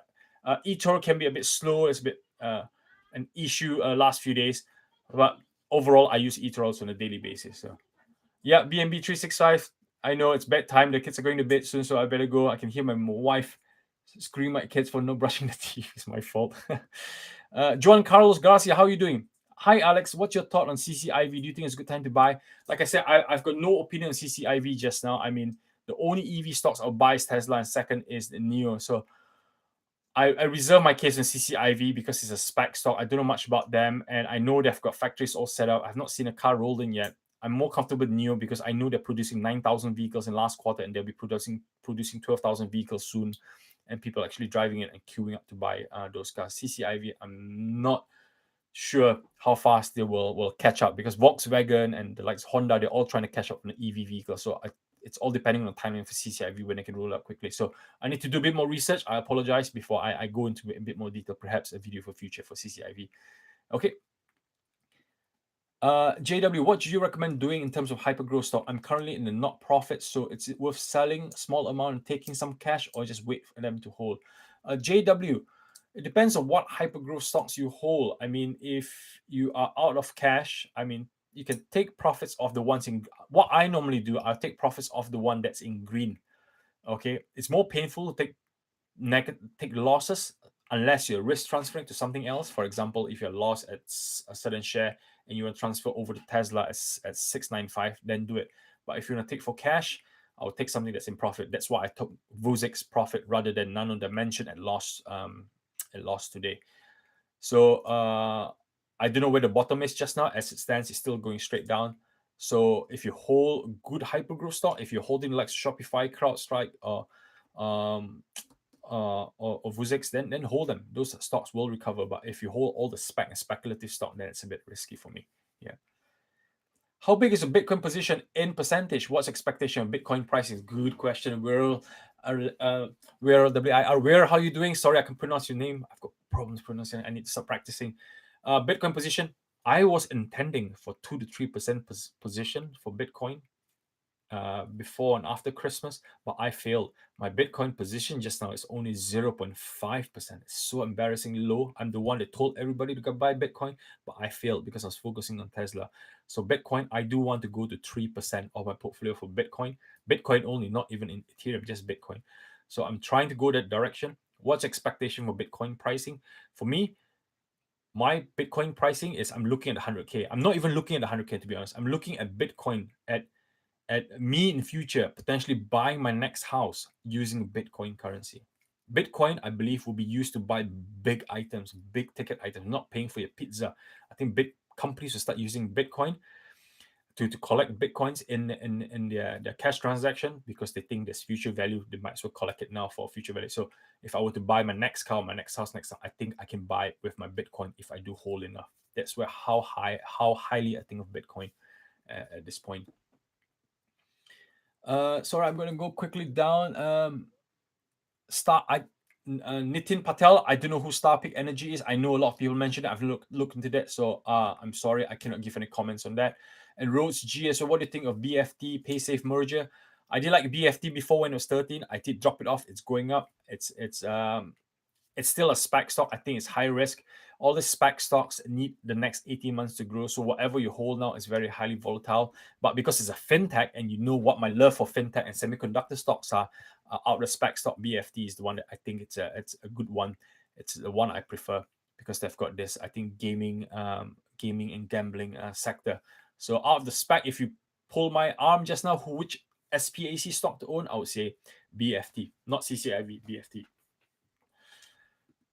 Speaker 1: eToro can be a bit slow. It's a bit an issue last few days, but overall, I use eToro on a daily basis. So yeah, BNB 365. I know it's bedtime. The kids are going to bed soon, so I better go. I can hear my wife scream at kids for not brushing the teeth. It's my fault. Juan Carlos Garcia, how are you doing? Hi, Alex. What's your thought on CCIV? Do you think it's a good time to buy? Like I said, I've got no opinion on CCIV just now. I mean, the only EV stocks I'll buy is Tesla, and second is the NIO. So I reserve my case on CCIV because it's a spec stock. I don't know much about them, and I know they've got factories all set up. I've not seen a car rolled in yet. I'm more comfortable with NIO because I know they're producing 9,000 vehicles in last quarter, and they'll be producing 12,000 vehicles soon, and people are actually driving it and queuing up to buy those cars. CCIV, I'm not sure how fast they will catch up because Volkswagen and the likes Honda, they're all trying to catch up on the EV vehicle. So it's all depending on the timing for CCIV when they can roll out quickly. So I need to do a bit more research. I apologize before I go into a bit more detail, perhaps a video for future for CCIV. Okay. JW, what do you recommend doing in terms of hypergrowth stock? I'm currently in the not profit, so it's worth selling small amount and taking some cash or just wait for them to hold. JW, it depends on what hypergrowth stocks you hold. I mean, if you are out of cash, I mean, you can take profits of the ones in what I normally do. I'll take profits of the one that's in green. Okay, it's more painful to take losses unless you're risk transferring to something else. For example, if you're lost at a certain share and you want to transfer over to Tesla at 695, then do it. But if you want to take for cash, I'll take something that's in profit. That's why I took Vuzix's profit rather than Nano Dimension at loss today. So I don't know where the bottom is just now. As it stands, it's still going straight down. So if you hold good hypergrowth stock, if you're holding like Shopify, CrowdStrike, or Vuzix, then hold them. Those stocks will recover. But if you hold all the speculative stock, then it's a bit risky for me. Yeah. How big is a Bitcoin position in percentage? What's expectation of Bitcoin pricing? Good question. Where how are you doing? Sorry, I can pronounce your name. I've got problems pronouncing it. I need to start practicing. Bitcoin position. I was intending for 2 to 3% position for Bitcoin before and after Christmas, but I failed. My Bitcoin position just now is only 0.5%. It's so embarrassingly low. I'm the one that told everybody to go buy Bitcoin, but I failed because I was focusing on Tesla. So Bitcoin, I do want to go to 3% of my portfolio for Bitcoin. Bitcoin only, not even in Ethereum, just Bitcoin. So I'm trying to go that direction. What's expectation for Bitcoin pricing? For me, my Bitcoin pricing is I'm looking at 100K. I'm not even looking at 100K to be honest. I'm looking at Bitcoin at me in the future potentially buying my next house using Bitcoin currency. Bitcoin, I believe, will be used to buy big items, big ticket items, not paying for your pizza. I think big companies will start using Bitcoin to collect Bitcoins in their cash transaction because they think there's future value. They might as well collect it now for future value. So if I were to buy my next car, my next house, I think I can buy it with my Bitcoin if I do hold enough. That's where how highly I think of Bitcoin at this point. Sorry, I'm going to go quickly down. Nitin Patel. I don't know who Starpeak Energy is. I know a lot of people mentioned it. I've looked into that, so I'm sorry, I cannot give any comments on that. And Rhodes G. So, what do you think of BFT PaySafe merger? I did like BFT before when it was 13. I did drop it off. It's going up. It's still a SPAC stock. I think it's high risk. All the SPAC stocks need the next 18 months to grow. So whatever you hold now is very highly volatile. But because it's a fintech, and you know what my love for fintech and semiconductor stocks are, out the SPAC stock, BFT is the one that I think it's a good one. It's the one I prefer because they've got this, I think, gaming and gambling sector. So out of the SPAC, if you pull my arm just now, which SPAC stock to own, I would say BFT, not CCIV, BFT.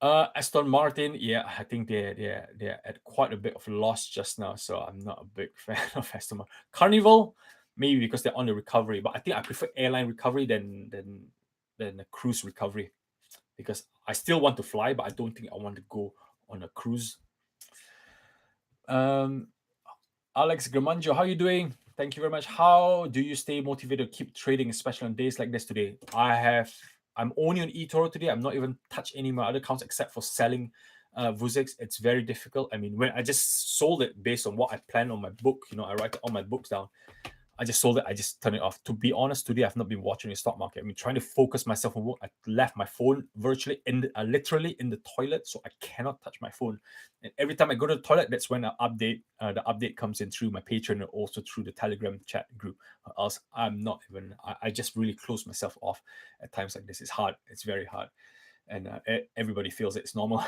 Speaker 1: Aston Martin, yeah, I think they're at quite a bit of loss just now, so I'm not a big fan of Aston Martin. Carnival, maybe because they're on the recovery, but I think I prefer airline recovery than a cruise recovery because I still want to fly, but I don't think I want to go on a cruise. Alex Gramanjo, how are you doing? Thank you very much. How do you stay motivated to keep trading, especially on days like this today? I'm only on eToro today. I'm not even touched any of my other accounts except for selling Vuzix. It's very difficult. I mean, when I just sold it based on what I planned on my book, I write all my books down. I just sold it. I just turned it off. To be honest, today I've not been watching the stock market. I mean, trying to focus myself on work. I left my phone virtually literally in the toilet, so I cannot touch my phone. And every time I go to the toilet, that's when the update comes in through my Patreon and also through the Telegram chat group. Else, I'm not even. I just really close myself off at times like this. It's hard. It's very hard, and everybody feels it's normal.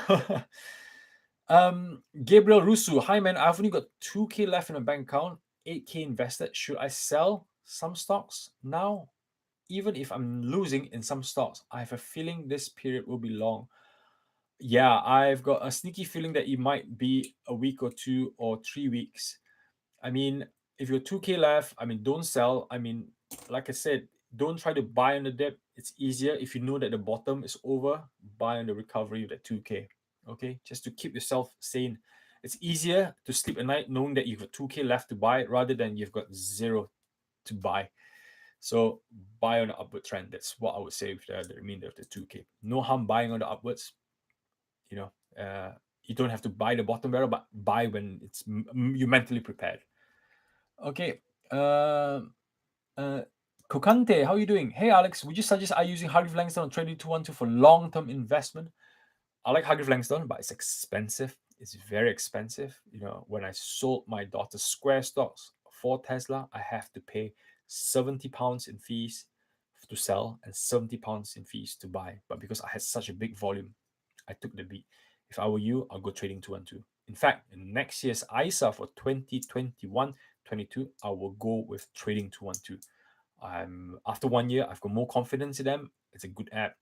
Speaker 1: Gabriel Rusu, hi man. I've only got 2K left in a bank account. 8K invested. Should I sell some stocks now? Even if I'm losing in some stocks, I have a feeling this period will be long. Yeah, I've got a sneaky feeling that it might be a week or 2 or 3 weeks. I mean, if you're 2K left, I mean, don't sell. I mean, like I said, don't try to buy on the dip. It's easier if you know that the bottom is over, buy on the recovery of that 2K. Okay, just to keep yourself sane. It's easier to sleep at night knowing that you've got 2K left to buy rather than you've got 0 to buy. So buy on the upward trend. That's what I would say with the remainder of the 2K. No harm buying on the upwards. You don't have to buy the bottom barrel, but buy when it's you're mentally prepared. Okay. Kokante, how are you doing? Hey, Alex, would you suggest I using Hargreaves Langston on Trading 212 for long-term investment? I like Hargreaves Langston, but it's expensive. It's very expensive. When I sold my daughter's Square stocks for Tesla, I have to pay £70 in fees to sell and £70 in fees to buy. But because I had such a big volume, I took the beat. If I were you, I'll go Trading 212. In fact, in next year's ISA for 2021-22, I will go with Trading 212. After 1 year, I've got more confidence in them. It's a good app.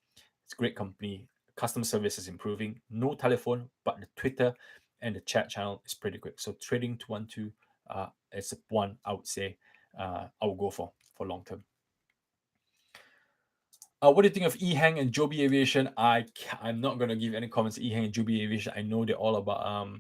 Speaker 1: It's a great company. Customer service is improving. No telephone, but the Twitter and the chat channel is pretty quick. So Trading 212 is one I would say I will go for long term. What do you think of EHang and Joby Aviation? I'm not going to give any comments on EHang and Joby Aviation. I know they're all about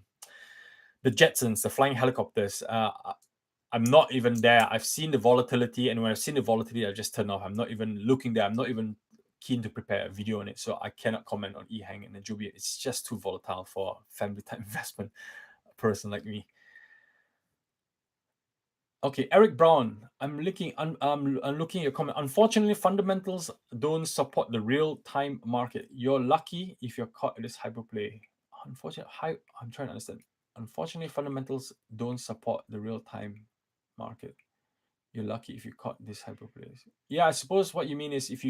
Speaker 1: the Jetsons, the flying helicopters. I'm not even there. I've seen the volatility, and when I've seen the volatility, I just turn off. I'm not even looking there. I'm not even keen to prepare a video on it, so I cannot comment on EHang and Joby. It's just too volatile for family time investment person like me. Okay, Eric Brown. I'm looking at your comment. Unfortunately, fundamentals don't support the real-time market. You're lucky if you're caught in this hyperplay. Unfortunately, I'm trying to understand. Unfortunately, fundamentals don't support the real-time market. You're lucky if you caught this hyperplays. Yeah, I suppose what you mean is if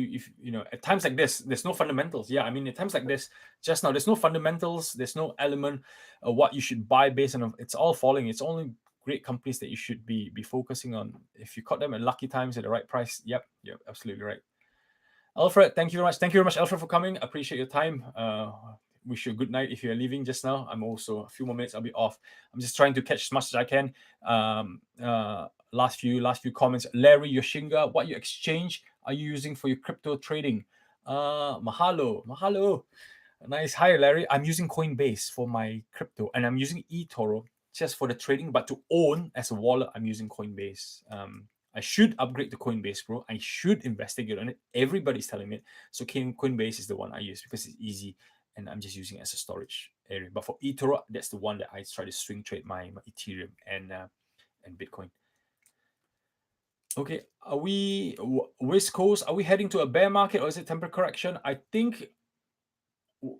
Speaker 1: at times like this, there's no fundamentals. Yeah, I mean at times like this, just now, there's no fundamentals. There's no element of what you should buy based on. It's all falling. It's only great companies that you should be focusing on. If you caught them at lucky times at the right price, yep, absolutely right. Alfred, thank you very much. Thank you very much, Alfred, for coming. I appreciate your time. Wish you a good night if you're leaving just now. I'm also a few more minutes. I'll be off. I'm just trying to catch as much as I can. Last few comments. Larry Yoshinga, what exchange are you using for your crypto trading? Mahalo. Nice. Hi, Larry. I'm using Coinbase for my crypto, and I'm using eToro just for the trading. But to own as a wallet, I'm using Coinbase. I should upgrade to Coinbase, bro. I should investigate on it. Everybody's telling me. So Coinbase is the one I use because it's easy, and I'm just using it as a storage area. But for eToro, that's the one that I try to swing trade my Ethereum and Bitcoin. Okay, are we West Coast? Are we heading to a bear market or is it temporary correction? I think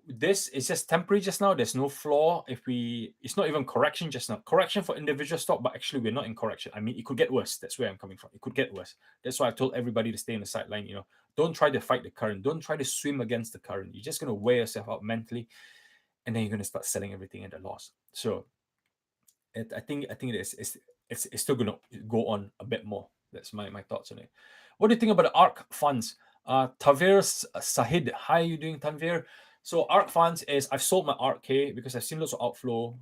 Speaker 1: this is just temporary just now. There's no floor. It's not even correction just now. Correction for individual stock, but actually we're not in correction. I mean, it could get worse. That's where I'm coming from. It could get worse. That's why I told everybody to stay on the sideline. Don't try to fight the current. Don't try to swim against the current. You're just going to wear yourself out mentally, and then you're going to start selling everything at a loss. So I think it's still going to go on a bit more. That's my thoughts on it. What do you think about the ARK funds? Tavir Sahid, how are you doing, Tanvir? So ARK funds is I've sold my ARK-K because I've seen lots of outflow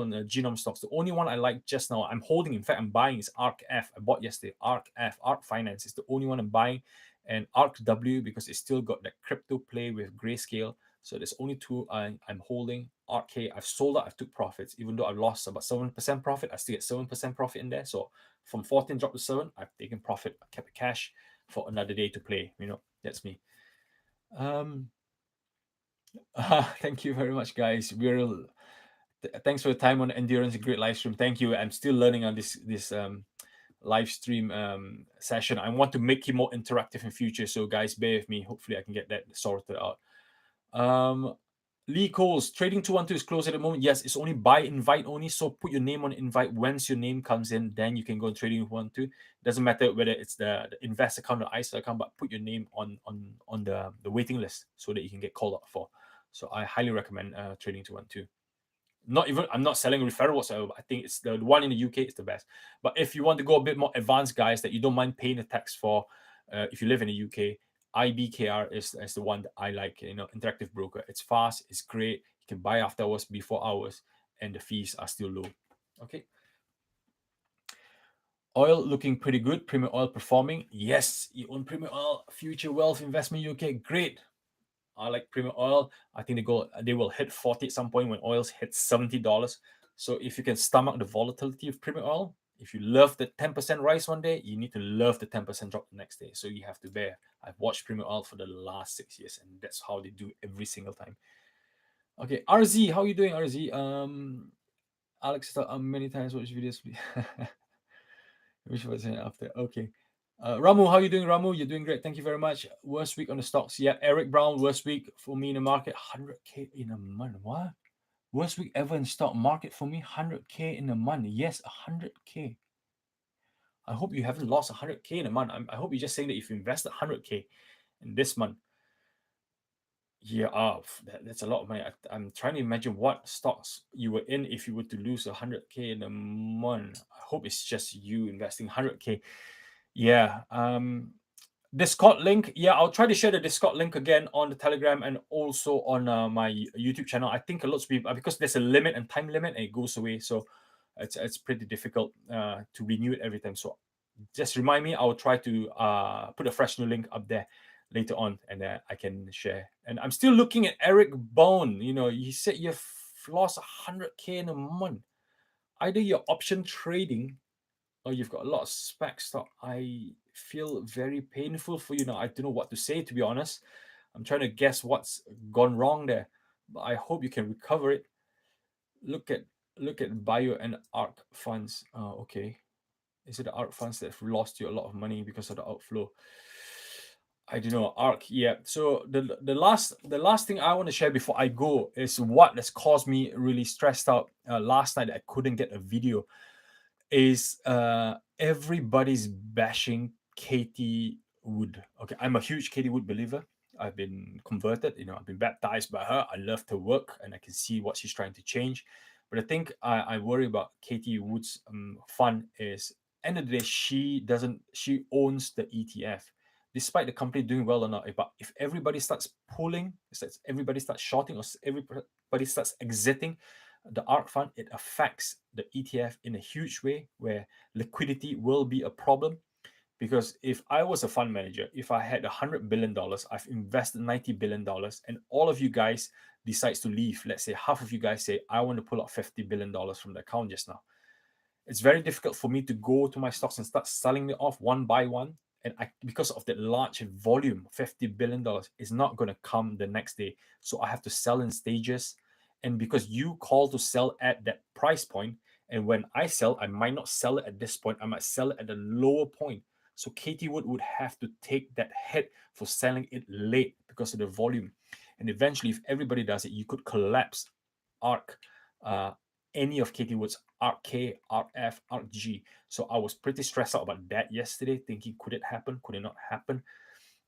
Speaker 1: in the genome stocks. The only one I like just now, I'm holding, in fact, I'm buying is ARK-F. I bought yesterday. ARK-F, ARK Finance is the only one I'm buying, and ARK-W because it's still got that crypto play with Grayscale.
Speaker 2: So there's only two I'm holding. RK, I've sold out, I've took profits. Even though I lost about 7% profit, I still get 7% profit in there. So from 14 dropped to 7, I've taken profit, I kept the cash for another day to play. That's me. Thank you very much, guys. Thanks for the time on endurance. A great live stream. Thank you. I'm still learning on this live stream session. I want to make it more interactive in future. So guys, bear with me. Hopefully I can get that sorted out. Lee Coles, trading 212 is closed at the moment. Yes, it's only by invite only. So put your name on invite. Once your name comes in, then you can go trading 212. Doesn't matter whether it's the invest account or ISA account, but put your name on the waiting list so that you can get called up for. So I highly recommend trading 212. I'm not selling a referral whatsoever, but I think it's the one in the UK is the best. But if you want to go a bit more advanced, guys, that you don't mind paying the tax for, if you live in the UK, IBKR is the one that I like. Interactive broker. It's fast, it's great. You can buy after hours, before hours, and the fees are still low. Okay. Oil looking pretty good. Premium oil performing. Yes, you own premium oil. Future Wealth Investment UK. Great. I like premium oil. I think they will hit 40 at some point when oils hit $70. So if you can stomach the volatility of premium oil, if you love the 10% rise one day, you need to love the 10% drop the next day. So you have to bear. I've watched premium oil for the last 6 years, and that's how they do every single time. Okay, RZ, how are you doing, RZ? Alex, many times watch videos. Which was after? Okay. Ramu, how you doing, Ramu? You're doing great. Thank you very much. Worst week on the stocks. Yeah, Eric Brown, worst week for me in the market. 100K in a month. What? Worst week ever in stock market for me. 100K in a month. Yes, 100K. I hope you haven't lost 100K in a month. I hope you're just saying that if you invested 100K in this month. Yeah, that's a lot of money. I'm trying to imagine what stocks you were in if you were to lose 100K in a month. I hope it's just you investing 100K. Yeah. Discord link. Yeah, I'll try to share the Discord link again on the Telegram and also on my YouTube channel. I think a lot of people, because there's a limit and time limit, and it goes away, so it's pretty difficult to renew it every time. So just remind me. I will try to put a fresh new link up there later on, and I can share. And I'm still looking at Eric Bone. You said you've lost 100K in a month. Either you're option trading or you've got a lot of spec stock. I feel very painful for you now. I don't know what to say, to be honest. I'm trying to guess what's gone wrong there, but I hope you can recover it. Look at bio and ARC funds. Oh, okay. Is it the ARC funds that have lost you a lot of money because of the outflow? I don't know. ARC, yeah. So the last thing I want to share before I go is what has caused me really stressed out last night. I couldn't get a video. Is everybody's bashing Katie Wood. Okay, I'm a huge Katie Wood believer. I've been converted, I've been baptized by her. I love her work and I can see what she's trying to change. But I think I worry about Katie Wood's fund is end of the day, she owns the ETF. Despite the company doing well or not, but if everybody starts pulling, everybody starts shorting, or everybody starts exiting the ARC fund, it affects the ETF in a huge way where liquidity will be a problem. Because if I was a fund manager, if I had $100 billion, I've invested $90 billion, and all of you guys decides to leave, let's say half of you guys say, I want to pull out $50 billion from the account just now. It's very difficult for me to go to my stocks and start selling it off one by one. And because of that large volume, $50 billion is not going to come the next day. So I have to sell in stages. And because you call to sell at that price point, and when I sell, I might not sell it at this point. I might sell it at a lower point. So Katie would have to take that hit for selling it late because of the volume. And eventually, if everybody does it, you could collapse ARC, any of Katie Wood's ARC-K, ARC-F, ARC-G. So I was pretty stressed out about that yesterday, thinking, could it happen? Could it not happen?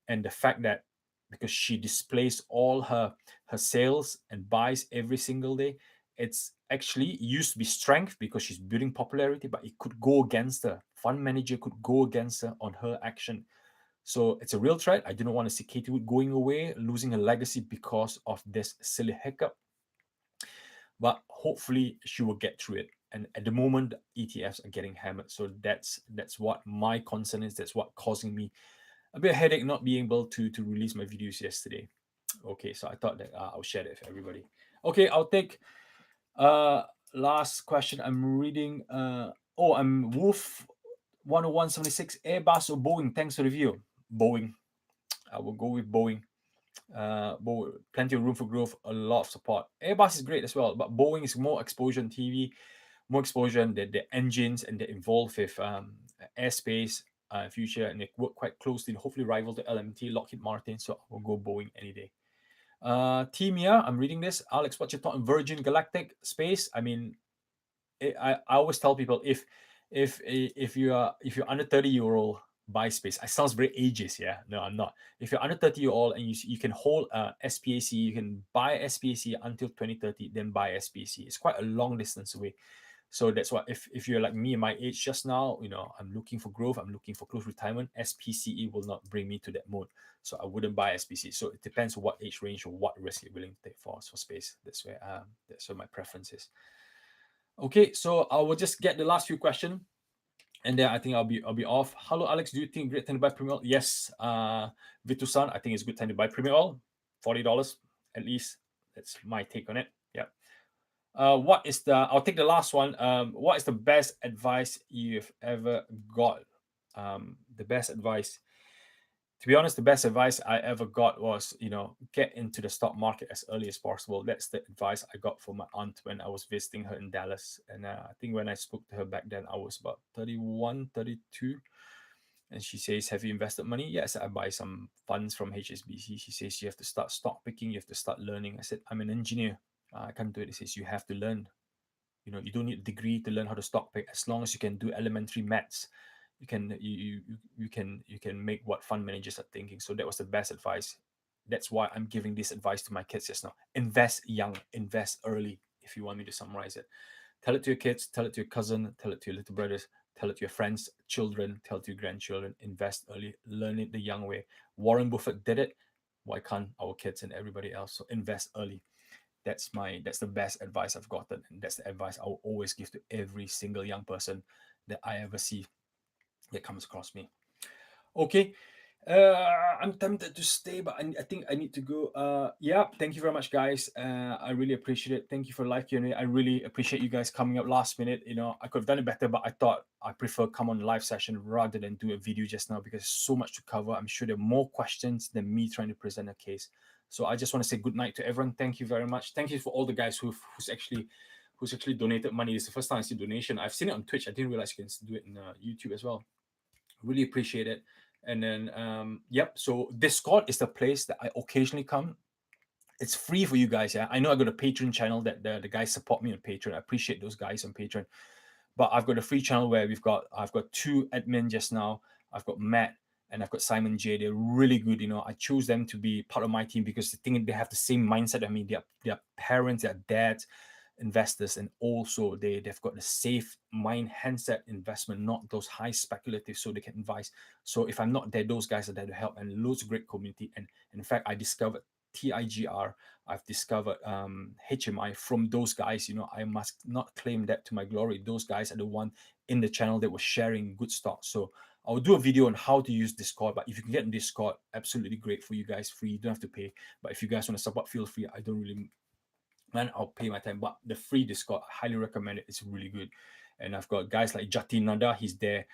Speaker 2: And the fact that because she displays all her sales and buys every single day, it's actually used to be strength because she's building popularity, but it could go against her. Fund manager could go against her on her action. So it's a real threat. I do not want to see Katie Wood going away, losing her legacy because of this silly hiccup. But hopefully she will get through it. And at the moment, ETFs are getting hammered. So that's what my concern is. That's what causing me a bit of headache not being able to release my videos yesterday. Okay, so I thought that I'll share that with everybody. Okay, I'll take last question. I'm reading. I'm Wolf 10176. Airbus or Boeing? Thanks for the review. Boeing. I will go with Boeing. Plenty of room for growth, a lot of support. Airbus is great as well, but Boeing is more exposure on TV, more exposure on the engines, and they're involved with airspace future, and they work quite closely, hopefully rival the LMT, Lockheed Martin. So I will go Boeing any day. Timia, I'm reading this. Alex, what's your thought on Virgin Galactic space? I mean, I always tell people if you're under 30 year old, buy space. It sounds very ageist. Yeah, no, I'm not. If you're under 30 year old and you can hold SPAC, you can buy SPAC until 2030, then buy SPAC. It's quite a long distance away. So that's why if you're like me, my age just now, I'm looking for growth, I'm looking for close retirement, SPCE will not bring me to that mode. So I wouldn't buy SPC. So it depends on what age range or what risk you're willing to take for space. That's where my preference is. Okay, so I will just get the last few questions, and then I think I'll be off. Hello, Alex. Do you think great time to buy Premier Oil? Yes, Vitu-san, I think it's a good time to buy Premier Oil. $40 at least. That's my take on it. Yeah. I'll take the last one. What is the best advice you've ever got? The best advice, to be honest, the best advice I ever got was, get into the stock market as early as possible. That's the advice I got from my aunt when I was visiting her in Dallas. And I think when I spoke to her back then, I was about 31, 32. And she says, have you invested money? Yes, I buy some funds from HSBC. She says, you have to start stock picking. You have to start learning. I said, I'm an engineer. I can't do it. She says, you have to learn. You don't need a degree to learn how to stock pick. As long as you can do elementary maths, you can make what fund managers are thinking. So that was the best advice. That's why I'm giving this advice to my kids just now. Invest young, invest early. If you want me to summarize it, tell it to your kids, tell it to your cousin, tell it to your little brothers, tell it to your friends, children, tell it to your grandchildren. Invest early, learn it the young way. Warren Buffett did it. Why can't our kids and everybody else? So invest early. That's the best advice I've gotten, and that's the advice I will always give to every single young person that I ever see that comes across me. Okay, I'm tempted to stay, but I think I need to go. Yeah, thank you very much, guys. I really appreciate it. Thank you for live Q&A. I really appreciate you guys coming up last minute. I could have done it better, but I thought I prefer come on live session rather than do a video just now because so much to cover. I'm sure there are more questions than me trying to present a case. So I just want to say good night to everyone. Thank you very much. Thank you for all the guys who's actually donated money. It's the first time I see donation. I've seen it on Twitch. I didn't realize you can do it in YouTube as well. Really appreciate it. And then so Discord is the place that I occasionally come. It's free for you guys. Yeah, I know I got a Patreon channel that the guys support me on Patreon. I appreciate those guys on Patreon. But I've got a free channel where I've got two admin just now. I've got Matt and I've got Simon J. They're really good. I choose them to be part of my team because the thing, they have the same mindset. I mean, they're parents, they're dads, investors, and also they've got the safe mind handset investment, not those high speculative, so they can advise. So if I'm not there, those guys are there to help, and loads of great community. And in fact, I discovered TIGR, I've discovered HMI from those guys. I must not claim that to my glory. Those guys are the one in the channel that was sharing good stock. So I'll do a video on how to use Discord, but if you can get in Discord, absolutely great for you guys, free. You don't have to pay. But if you guys want to support, feel free. I don't really, man, I'll pay my time. But the free Discord, I highly recommend it. It's really good. And I've got guys like Jati Nanda, he's there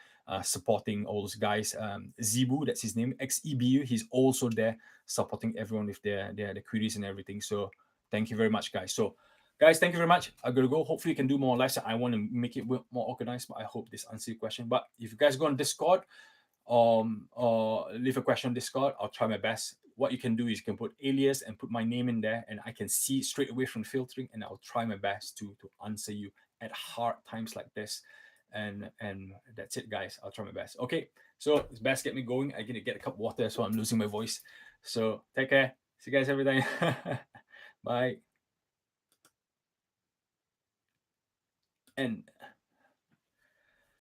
Speaker 2: supporting all those guys. Zebu, that's his name, XEBU, he's also there supporting everyone with their queries and everything. So thank you very much, guys. So guys, thank you very much. I'm gonna go. Hopefully you can do more live. I want to make it more organized, but I hope this answers your question. But if you guys go on Discord or leave a question on Discord, I'll try my best. What you can do is you can put alias and put my name in there, and I can see straight away from filtering, and I'll try my best to answer you at hard times like this. And that's it, guys. I'll try my best. Okay, so it's best get me going. I'm gonna get a cup of water, so I'm losing my voice. So take care. See you guys every day. Bye. And